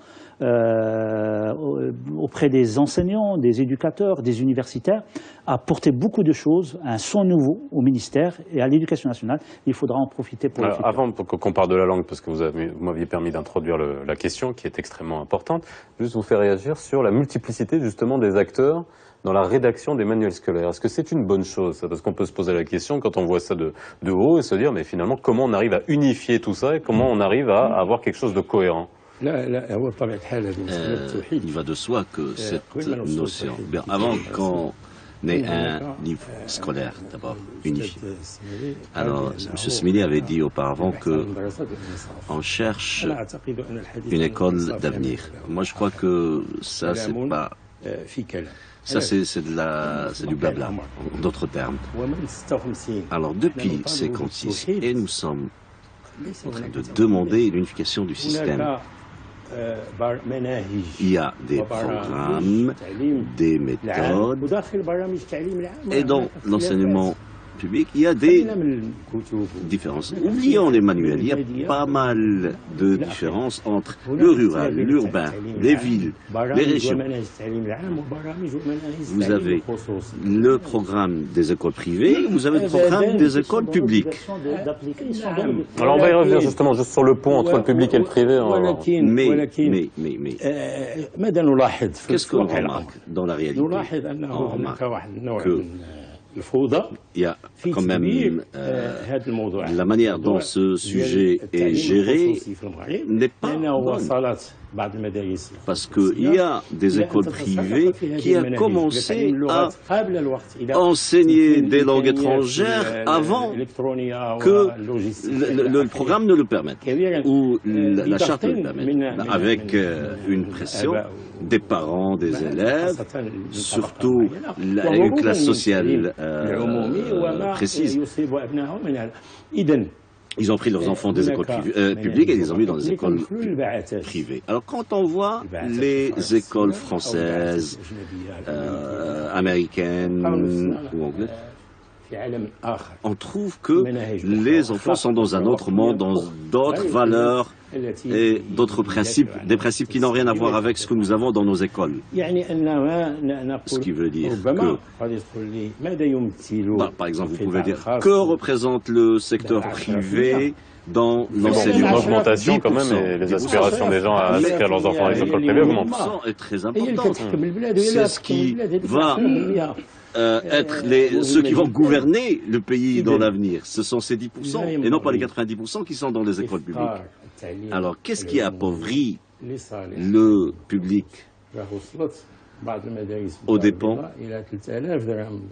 auprès des enseignants, des éducateurs, des universitaires, a apporté beaucoup de choses, un son nouveau au ministère et à l'éducation nationale. Il faudra en profiter pour le futur. Avant qu'on parle de la langue, parce que vous m'aviez permis d'introduire la question qui est extrêmement importante, juste vous faire réagir sur la multiplicité justement des acteurs dans la rédaction des manuels scolaires. Est-ce que c'est une bonne chose, ça? Parce qu'on peut se poser la question quand on voit ça de haut et se dire, mais finalement, comment on arrive à unifier tout ça et comment on arrive à avoir quelque chose de cohérent? Il va de soi que cette notion, avant qu'on ait un niveau scolaire d'abord unifié. Alors, M. Smili avait dit auparavant qu'on cherche une école d'avenir. Moi, je crois que ça, c'est pas... Ça, c'est du blabla, en d'autres termes. Alors, depuis 1956, et nous sommes en train de demander l'unification du système. Il y a des programmes, des méthodes, et dans l'enseignement public, il y a des différences. Oublions les manuels, il y a pas mal de différences entre le rural, l'urbain, les villes, les régions. Vous avez le programme des écoles privées, vous avez le programme des écoles publiques. Alors on va y revenir justement juste sur le pont entre le public et le privé. Mais qu'est-ce qu'on remarque dans la réalité? On remarque que il y a quand même la manière dont ce sujet est géré n'est pas bonne. Parce qu'il y a des écoles privées qui ont commencé à enseigner des langues étrangères avant que le programme ne le permette, ou la charte ne le permette, avec une pression des parents, des élèves, surtout une classe sociale précise. Ils ont pris leurs enfants des écoles publiques et ils les ont mis dans des écoles privées. Alors quand on voit les écoles françaises, américaines ou anglaises, on trouve que les enfants sont dans un autre monde, dans d'autres valeurs et d'autres principes, des principes qui n'ont rien à voir avec ce que nous avons dans nos écoles. Ce qui veut dire que, par exemple, vous pouvez dire, que représente le secteur privé dans l'enseignement? L'augmentation quand même et les aspirations des gens à inscrire leurs enfants dans les écoles privées augmentent. C'est très important. C'est ce qui va être ceux qui vont gouverner le pays dans l'avenir. Ce sont ces 10% et non pas les 90% qui sont dans les écoles publiques. Alors, qu'est-ce qui appauvrit le public aux dépens?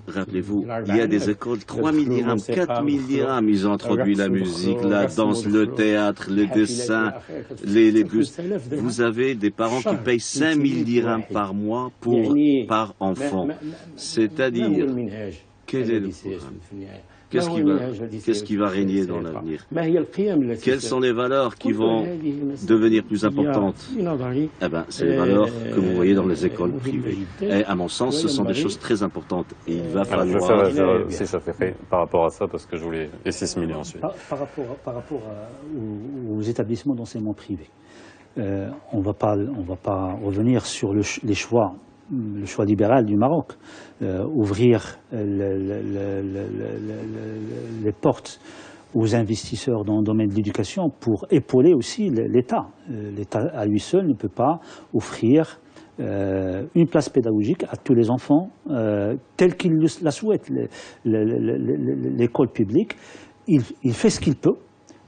Rappelez-vous, il y a des écoles, 3 000 dirhams, 4 000 dirhams, ils ont introduit la musique, la danse, le théâtre, les dessins, les bus. Vous avez des parents qui payent 5 000 dirhams par mois par enfant. C'est-à-dire, quel est le programme? Qu'est-ce qui va régner dans l'avenir? Quelles sont les valeurs qui vont devenir plus importantes? Eh bien, c'est les valeurs que vous voyez dans les écoles privées. Et à mon sens, ce sont des choses très importantes. Et il va falloir... Si ça fait par rapport à ça, parce que je voulais... Et 6 millions ensuite. Par rapport aux établissements d'enseignement privé, on ne va pas revenir sur le choix libéral du Maroc, ouvrir les portes aux investisseurs dans le domaine de l'éducation pour épauler aussi l'État. L'État à lui seul ne peut pas offrir une place pédagogique à tous les enfants tels qu'ils la souhaitent. L'école publique, il fait ce qu'il peut.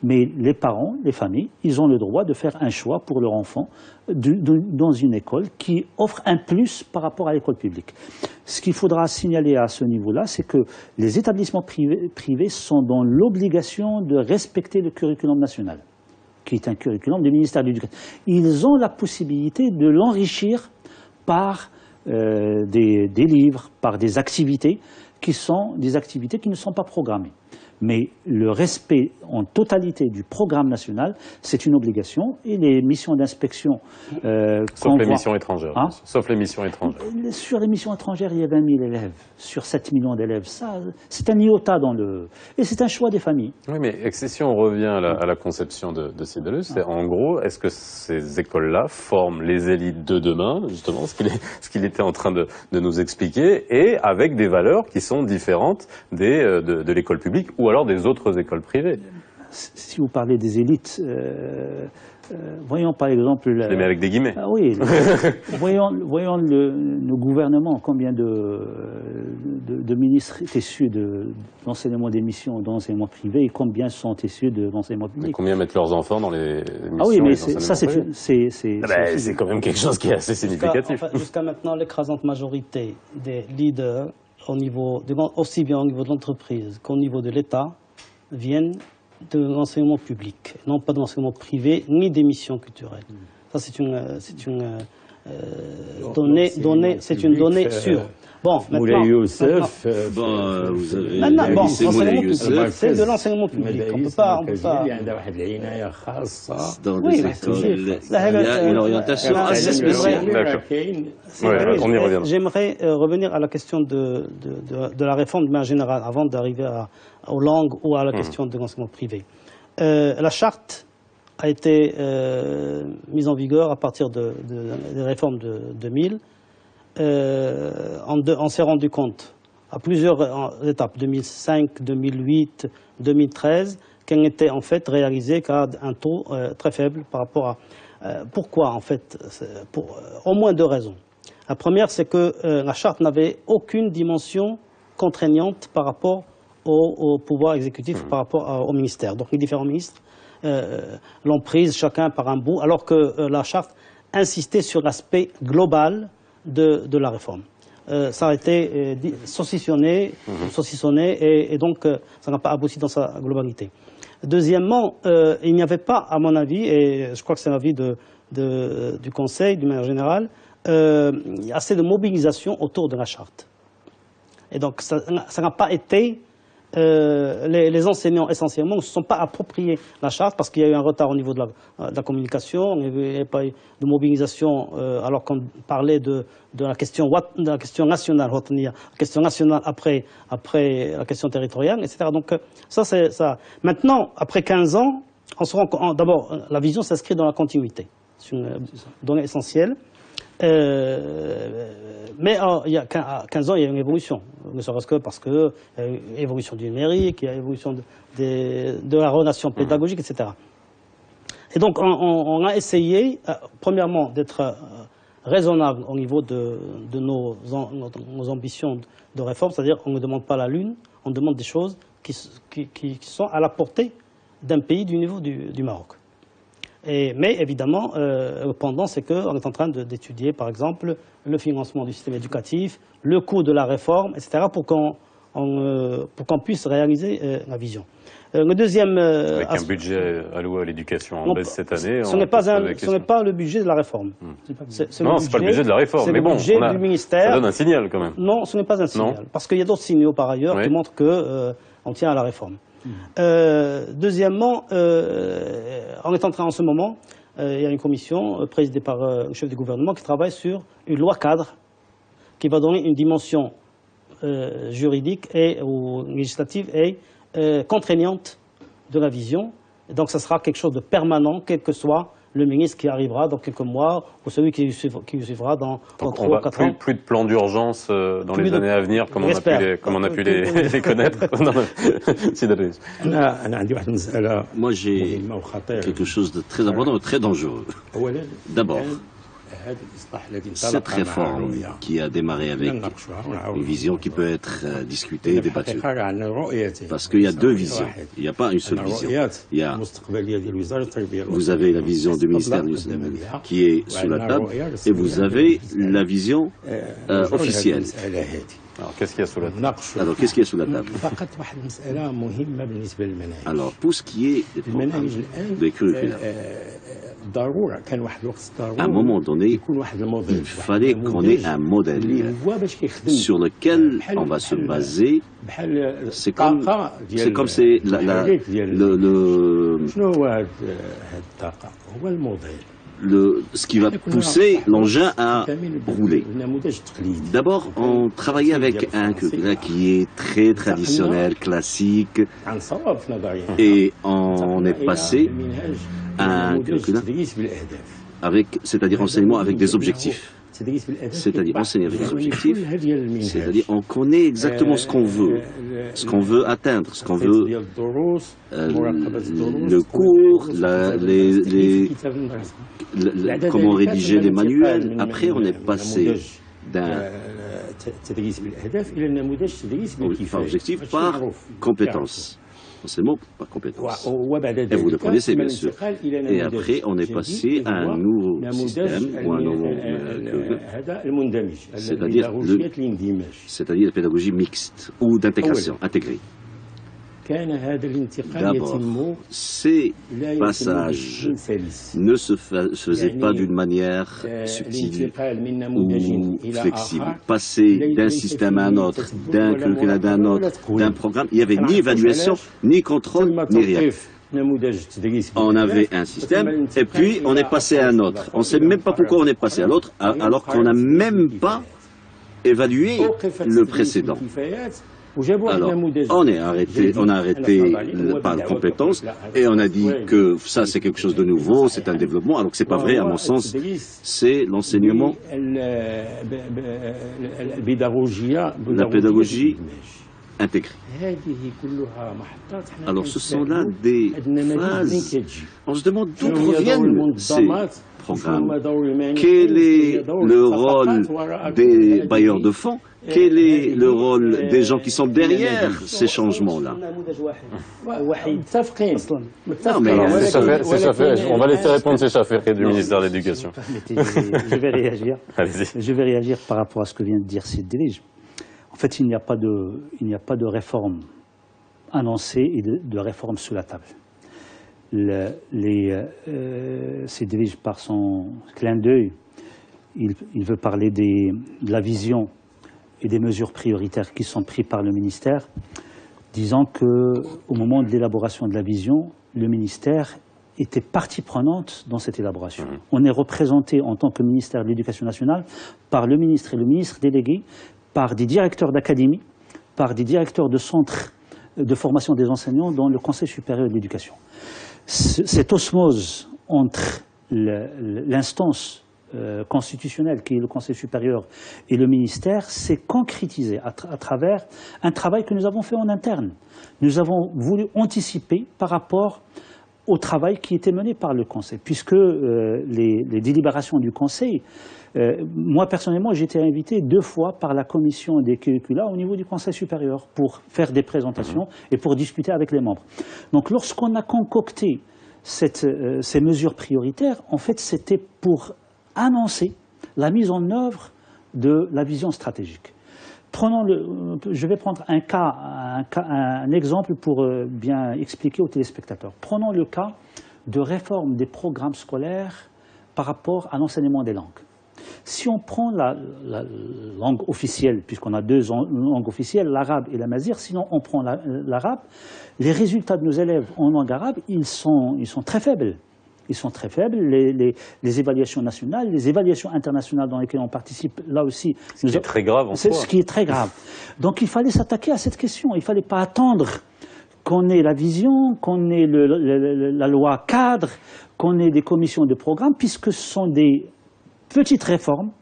Mais les parents, les familles, ils ont le droit de faire un choix pour leur enfant dans une école qui offre un plus par rapport à l'école publique. Ce qu'il faudra signaler à ce niveau-là, c'est que les établissements privés sont dans l'obligation de respecter le curriculum national, qui est un curriculum du ministère de l'Éducation. Ils ont la possibilité de l'enrichir par des livres, par des activités qui ne sont pas programmées. Mais le respect en totalité du programme national, c'est une obligation. Et les missions d'inspection... Sauf les missions étrangères. Hein? Sauf les missions étrangères. Sur les missions étrangères, il y a 20 000 élèves. Sur 7 millions d'élèves, ça, c'est un iota dans le... Et c'est un choix des familles. Oui, mais si on revient à la conception de Sibelius, c'est en gros, est-ce que ces écoles-là forment les élites de demain, justement, ce qu'il était en train de nous expliquer, et avec des valeurs qui sont différentes de l'école publique ou alors des autres écoles privées? Si vous parlez des élites, voyons par exemple... Je les mets avec des guillemets. Ah oui, voyons nos gouvernements, combien de ministres est issus de l'enseignement des missions d'enseignement privé et combien sont issus de l'enseignement public. Et combien mettent leurs enfants dans les missions? Ah oui, mais ça c'est quand même quelque chose qui est assez significatif. Jusqu'à maintenant, l'écrasante majorité des leaders, aussi bien au niveau de l'entreprise qu'au niveau de l'État, viennent de l'enseignement public, non pas de l'enseignement privé, ni des missions culturelles. Ça, c'est une donnée sûre. Bon, Moulay Youssef, c'est de l'enseignement public. On peut pas. Dans des écoles, il y a une orientation assez spéciale. On y reviendra. J'aimerais revenir à la question de la réforme de manière générale, avant d'arriver aux langues ou à la question de l'enseignement privé. La charte a été mise en vigueur à partir des réformes de 2000. On s'est rendu compte à plusieurs étapes, 2005, 2008, 2013, qu'elle n'était en fait réalisée qu'à un taux très faible par rapport à... pourquoi en fait? Pour au moins deux raisons. La première, c'est que la charte n'avait aucune dimension contraignante par rapport au pouvoir exécutif, par rapport au ministère. Donc les différents ministres l'ont prise chacun par un bout, alors que la charte insistait sur l'aspect global de la réforme. Ça a été saucissonné et donc ça n'a pas abouti dans sa globalité. Deuxièmement, il n'y avait pas, à mon avis, et je crois que c'est l'avis du Conseil, d'une manière générale, assez de mobilisation autour de la charte. Et donc ça n'a pas été... les enseignants essentiellement ne se sont pas appropriés la charte parce qu'il y a eu un retard au niveau de la communication, il n'y avait pas eu de mobilisation alors qu'on parlait de la question nationale, la question nationale après la question territoriale, etc. Donc ça c'est ça. Maintenant, après 15 ans, on se rend compte, d'abord la vision s'inscrit dans la continuité, c'est une donnée essentielle. Mais il y a 15 ans, il y a une évolution, ne serait-ce que parce qu'il y a une évolution du numérique, il y a une évolution de la relation pédagogique, etc. Et donc, on a essayé, premièrement, d'être raisonnable au niveau de nos ambitions de réforme, c'est-à-dire qu'on ne demande pas la lune, on demande des choses qui sont à la portée d'un pays du niveau du Maroc. Mais évidemment, pendant, c'est qu'on est en train d'étudier, par exemple, le financement du système éducatif, le coût de la réforme, etc., pour qu'on puisse réaliser la vision. Le deuxième... Avec un budget alloué à l'éducation en baisse cette année... Ce n'est pas le budget de la réforme. Non, ce n'est pas le budget de la réforme, mais bon, du ministère. Ça donne un signal quand même. Non, ce n'est pas un signal, parce qu'il y a d'autres signaux par ailleurs qui montrent qu'on tient à la réforme. Deuxièmement, on est en train en ce moment, il y a une commission présidée par le chef du gouvernement qui travaille sur une loi cadre qui va donner une dimension juridique ou législative et contraignante de la vision. Et donc ça sera quelque chose de permanent, quel que soit le ministre qui arrivera dans quelques mois ou celui qui suivra dans 3 ou 4 ans. Plus de plan d'urgence dans les années à venir, comme on a pu les connaître. Moi, j'ai quelque chose de très important, très dangereux. D'abord, cette réforme qui a démarré avec une vision qui peut être discutée et débattue. Parce qu'il y a deux visions, il n'y a pas une seule vision. Vous avez la vision du ministère qui est sur la table et vous avez la vision officielle. Alors, qu'est-ce qu'il y a sous la table? Alors, pour ce qui est des curricula, à un moment donné, il fallait qu'on ait un modèle sur lequel on va se baser. C'est comme c'est ce qui va pousser l'engin à rouler. D'abord, on travaillait avec un curricula qui est très traditionnel, classique, et on est passé à un curricula c'est-à-dire enseignement avec des objectifs. C'est-à-dire enseigner avec des objectifs, c'est-à-dire on connaît exactement ce qu'on veut atteindre, ce qu'on veut, le cours, comment rédiger les manuels. Après, on est passé d'un objectif par compétence. Enseignement par compétence. Et vous le connaissez, bien sûr. Et après, on est passé à un nouveau système, ou un nouveau c'est-à-dire la pédagogie mixte, ou d'intégration, intégrée. D'abord, ces passages ne se faisaient pas d'une manière subtile ou flexible. Passer d'un système à un autre, d'un curriculum à un autre, d'un programme, il n'y avait ni évaluation, ni contrôle, ni rien. On avait un système et puis on est passé à un autre. On ne sait même pas pourquoi on est passé à l'autre alors qu'on n'a même pas évalué le précédent. Alors, on a arrêté par compétence et on a dit que ça c'est quelque chose de nouveau, c'est un développement, alors que c'est pas vrai, à mon sens, c'est l'enseignement, la pédagogie intégrée. Alors ce sont là des phases, on se demande d'où proviennent ces programmes, quel est le rôle des bailleurs de fonds Quel est le rôle des gens qui sont derrière ces changements-là? On va laisser répondre ces Chaféry du ministère de l'Éducation. Je vais réagir. Je vais réagir par rapport à ce que vient de dire Sid Delij. En fait, il n'y a pas de réforme annoncée et de réforme sous la table. Sid Delij, par son clin d'œil, il veut parler de la vision et des mesures prioritaires qui sont prises par le ministère, disant qu'au moment de l'élaboration de la vision, le ministère était partie prenante dans cette élaboration. On est représenté en tant que ministère de l'Éducation nationale par le ministre et le ministre délégué, par des directeurs d'académie, par des directeurs de centres de formation des enseignants dans le Conseil supérieur de l'éducation. Cette osmose entre l'instance constitutionnelle qui est le Conseil supérieur et le ministère s'est concrétisée à travers un travail que nous avons fait en interne. Nous avons voulu anticiper par rapport au travail qui était mené par le Conseil, puisque les délibérations du Conseil, moi personnellement j'ai été invité 2 fois par la commission des curricula au niveau du Conseil supérieur pour faire des présentations et pour discuter avec les membres. Donc lorsqu'on a concocté ces mesures prioritaires, en fait c'était pour annoncer la mise en œuvre de la vision stratégique. Je vais prendre un exemple pour bien expliquer aux téléspectateurs. Prenons le cas de réforme des programmes scolaires par rapport à l'enseignement des langues. Si on prend la langue officielle, puisqu'on a 2 langues officielles, l'arabe et l'amazigh, sinon on prend l'arabe, les résultats de nos élèves en langue arabe, ils sont très faibles. Ils sont très faibles, les évaluations nationales, les évaluations internationales dans lesquelles on participe, là aussi... Ce qui est très grave en soi. Ce qui est très grave. Donc il fallait s'attaquer à cette question. Il ne fallait pas attendre qu'on ait la vision, qu'on ait la loi cadre, qu'on ait des commissions de programme, puisque ce sont des petites réformes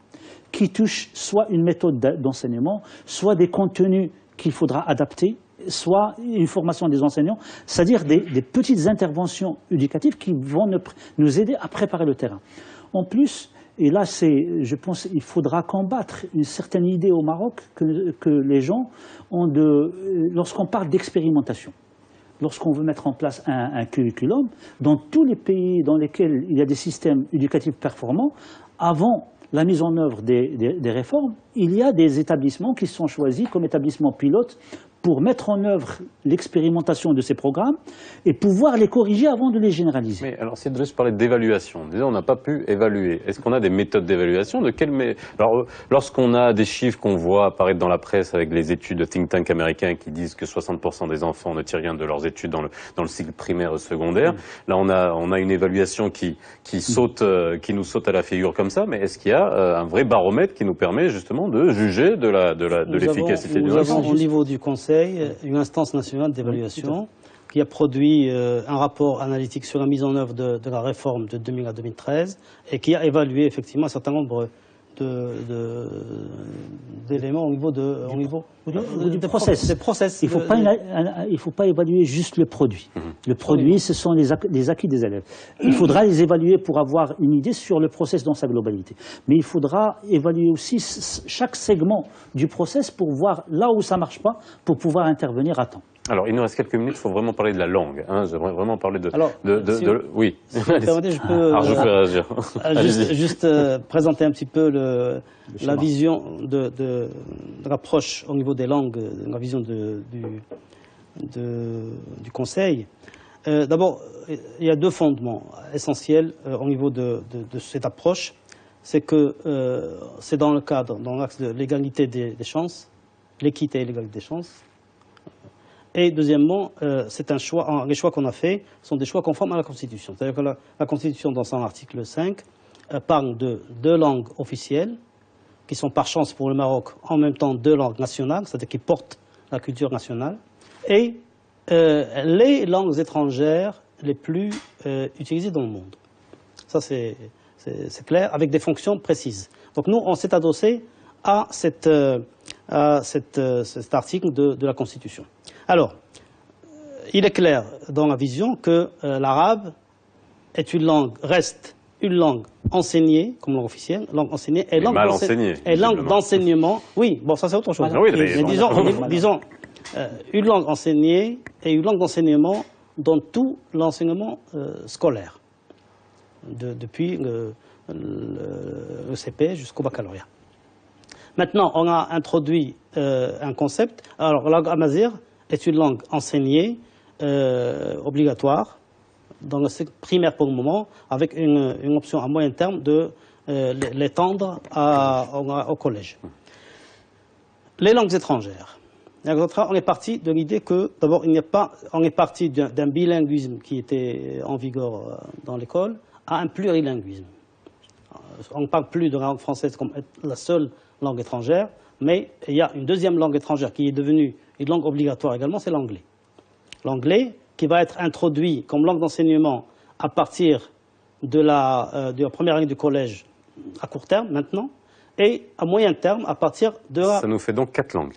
qui touchent soit une méthode d'enseignement, soit des contenus qu'il faudra adapter, soit une formation des enseignants, c'est-à-dire des petites interventions éducatives qui vont nous aider à préparer le terrain. En plus, et là, je pense qu'il faudra combattre une certaine idée au Maroc que les gens ont lorsqu'on parle d'expérimentation. Lorsqu'on veut mettre en place un curriculum, dans tous les pays dans lesquels il y a des systèmes éducatifs performants, avant la mise en œuvre des réformes, il y a des établissements qui sont choisis comme établissements pilotes pour mettre en œuvre l'expérimentation de ces programmes et pouvoir les corriger avant de les généraliser. Mais alors, si je parlais d'évaluation, on n'a pas pu évaluer. Est-ce qu'on a des méthodes d'évaluation? Alors, lorsqu'on a des chiffres qu'on voit apparaître dans la presse avec les études de think tank américains qui disent que 60% des enfants ne tirent rien de leurs études dans le cycle primaire et secondaire, là on a une évaluation qui nous saute à la figure comme ça, mais est-ce qu'il y a un vrai baromètre qui nous permet justement de juger de l'efficacité du réforme? Nous avons au niveau du Conseil une instance nationale d'évaluation qui a produit un rapport analytique sur la mise en œuvre de la réforme de 2000 à 2013 et qui a évalué effectivement un certain nombre d'éléments au niveau du process. Il ne faut pas évaluer juste le produit. Le produit, ce sont les acquis des élèves. Il faudra les évaluer pour avoir une idée sur le process dans sa globalité. Mais il faudra évaluer aussi chaque segment du process pour voir là où ça ne marche pas, pour pouvoir intervenir à temps. Alors, il nous reste quelques minutes, il faut vraiment parler de la langue. J'aimerais vraiment parler de... Oui. Si vous permettez, je peux... Alors, je fais réagir. Juste présenter un petit peu la vision de l'approche au niveau des langues, la vision du Conseil. D'abord, il y a 2 fondements essentiels au niveau de cette approche. C'est que c'est dans l'axe de l'égalité des chances, l'équité et l'égalité des chances. Et deuxièmement, c'est les choix qu'on a faits sont des choix conformes à la Constitution. C'est-à-dire que la Constitution, dans son article 5, parle de 2 langues officielles, qui sont par chance pour le Maroc en même temps 2 langues nationales, c'est-à-dire qui portent la culture nationale, et les langues étrangères les plus utilisées dans le monde. Ça, c'est clair, avec des fonctions précises. Donc nous, on s'est adossé à cet article de la Constitution. Alors, il est clair dans la vision que l'arabe est une langue, reste une langue enseignée, comme langue officielle, langue enseignée, et langue d'enseignement. Oui, bon, ça c'est autre chose. Oui, mais disons une langue enseignée et une langue d'enseignement dans tout l'enseignement scolaire, depuis le CP jusqu'au baccalauréat. Maintenant, on a introduit un concept. Alors, la langue amazigh est une langue enseignée, obligatoire, dans le cycle primaire pour le moment, avec une option à moyen terme de l'étendre au collège. Les langues étrangères. On est parti de l'idée que, d'abord, on est parti d'un bilinguisme qui était en vigueur dans l'école à un plurilinguisme. On ne parle plus de la langue française comme la seule langue étrangère, mais il y a une deuxième langue étrangère qui est devenue une langue obligatoire également, c'est l'anglais. L'anglais qui va être introduit comme langue d'enseignement à partir de la première année du collège à court terme maintenant, et à moyen terme à partir de la... Ça nous fait donc 4 langues.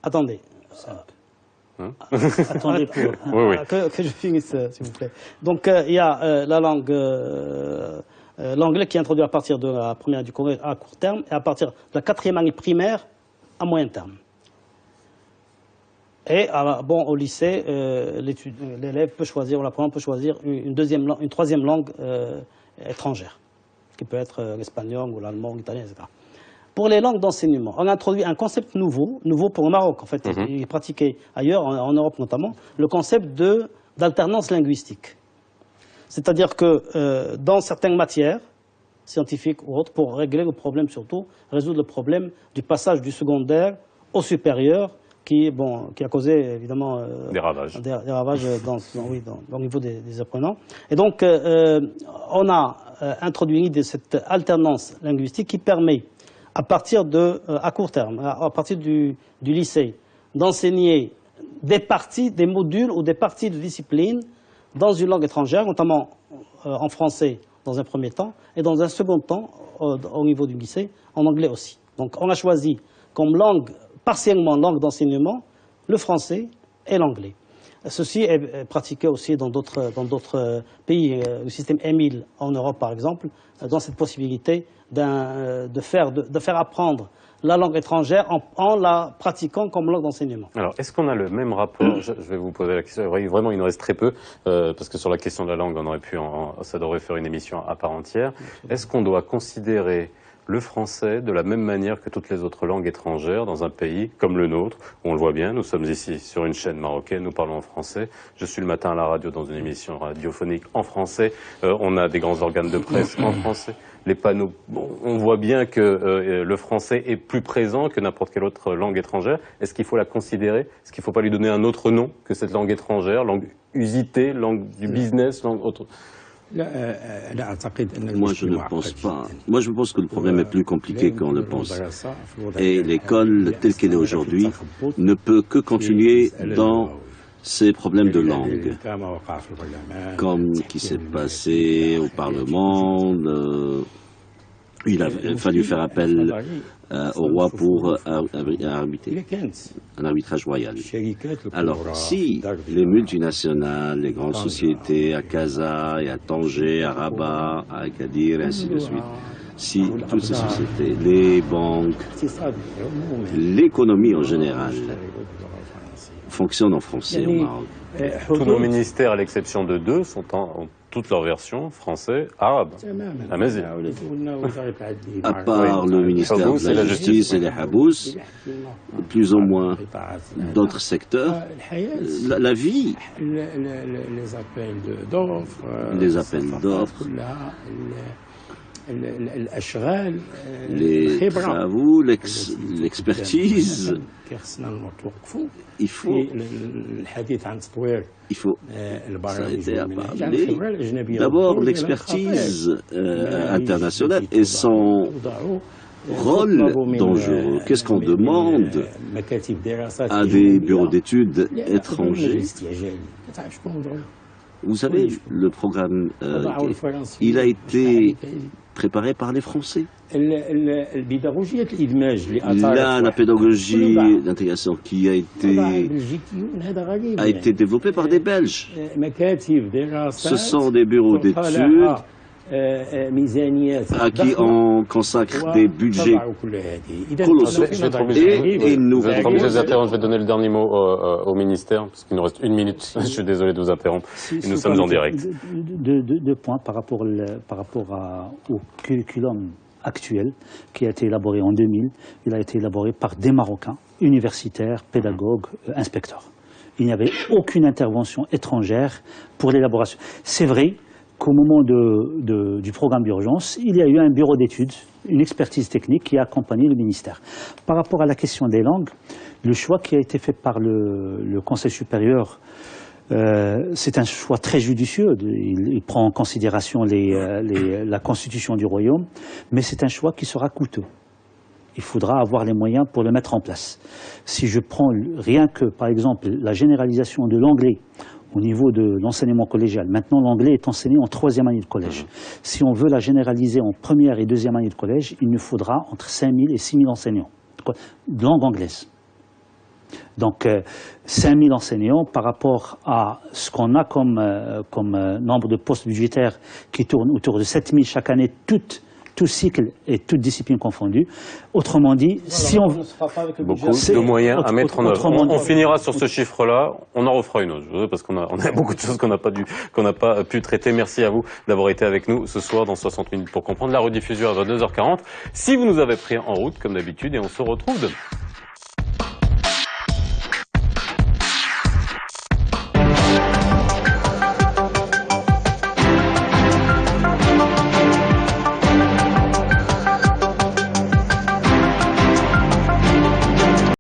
Attendez. Attendez pour... Oui. Que je finisse, s'il vous plaît. Donc il y a la langue... l'anglais qui est introduit à partir de la première année du collège à court terme et à partir de la 4e année primaire à moyen terme. Et au lycée, l'élève peut choisir, ou l'apprenant peut choisir une 3e langue étrangère, qui peut être l'espagnol ou l'allemand ou l'italien, etc. Pour les langues d'enseignement, on a introduit un concept nouveau pour le Maroc, en fait, il est pratiqué ailleurs, en Europe notamment, le concept d'alternance linguistique. C'est-à-dire que dans certaines matières, scientifiques ou autres, pour régler le problème surtout, résoudre le problème du passage du secondaire au supérieur, qui a causé évidemment des ravages, au niveau des apprenants. Et donc, on a introduit l'idée de cette alternance linguistique qui permet, à court terme, à partir du lycée, d'enseigner des modules ou des parties de discipline dans une langue étrangère, notamment en français dans un premier temps, et dans un second temps, au niveau du lycée, en anglais aussi. Donc, on a choisi comme langue partiellement langue d'enseignement, le français et l'anglais. Ceci est pratiqué aussi dans d'autres pays. Le système EMIL en Europe, par exemple, dans cette possibilité de faire apprendre la langue étrangère en la pratiquant comme langue d'enseignement. Alors, est-ce qu'on a le même rapport? Je vais vous poser la question. Vraiment, il nous reste très peu, parce que sur la question de la langue, ça devrait faire une émission à part entière. Est-ce qu'on doit considérer le français de la même manière que toutes les autres langues étrangères dans un pays comme le nôtre, où on le voit bien, nous sommes ici sur une chaîne marocaine, nous parlons en français. Je suis le matin à la radio dans une émission radiophonique en français. On a des grands organes de presse en français. Les panneaux, on voit bien que le français est plus présent que n'importe quelle autre langue étrangère. Est-ce qu'il faut la considérer? Est-ce qu'il ne faut pas lui donner un autre nom que cette langue étrangère, langue usitée, langue du business, langue autre? Moi, je ne pense pas. Moi, je pense que le problème est plus compliqué qu'on le pense. Et l'école, telle qu'elle est aujourd'hui, ne peut que continuer dans ces problèmes de langue. Comme ce qui s'est passé au Parlement, il a fallu faire appel au roi pour arbitrer, un arbitrage royal. Alors, si les multinationales, les grandes sociétés à Casa et à Tanger, à Rabat, à Agadir et ainsi de suite, si toutes ces sociétés, les banques, l'économie en général fonctionnent en français au Maroc. Tous nos ministères, à l'exception de 2, ont toutes leurs versions français, arabe, amazigh. À part le ministère de la Justice et les Habous, plus ou moins d'autres secteurs, la vie, les appels d'offres, les travaux, l'expertise, il faut ça a été à parler. D'abord, l'expertise internationale et son rôle dangereux. Qu'est-ce qu'on demande à des bureaux d'études étrangers? Vous savez, le programme, il a été préparé par les Français. Là, la pédagogie d'intégration qui a été développée par des Belges. Ce sont des bureaux d'études à qui on consacre des budgets colossaux. Et nous, je vais donner le dernier mot au ministère, parce qu'il nous reste 1 minute. Je suis désolé de vous interrompre. Et nous sommes en direct. Deux points par rapport au curriculum actuel qui a été élaboré en 2000. Il a été élaboré par des Marocains, universitaires, pédagogues, inspecteurs. Il n'y avait aucune intervention étrangère pour l'élaboration. C'est vrai qu'au moment du programme d'urgence, il y a eu un bureau d'études, une expertise technique qui a accompagné le ministère. Par rapport à la question des langues, le choix qui a été fait par le Conseil supérieur, c'est un choix très judicieux. Il prend en considération la constitution du royaume, mais c'est un choix qui sera coûteux. Il faudra avoir les moyens pour le mettre en place. Si je prends rien que, par exemple, la généralisation de l'anglais au niveau de l'enseignement collégial, maintenant l'anglais est enseigné en 3e année de collège. Si on veut la généraliser en 1re et 2e année de collège, il nous faudra entre 5 000 et 6 000 enseignants de langue anglaise. Donc 5 000 enseignants par rapport à ce qu'on a comme nombre de postes budgétaires qui tournent autour de 7 000 chaque année, tout cycle et toute discipline confondue. Autrement dit, si on... Beaucoup de moyens à mettre en œuvre. On finira sur ce chiffre-là, on en refera une autre, parce qu'on a beaucoup de choses qu'on n'a pas pu traiter. Merci à vous d'avoir été avec nous ce soir dans 60 minutes pour comprendre. La rediffusion à 22h40. Si vous nous avez pris en route, comme d'habitude, et on se retrouve demain.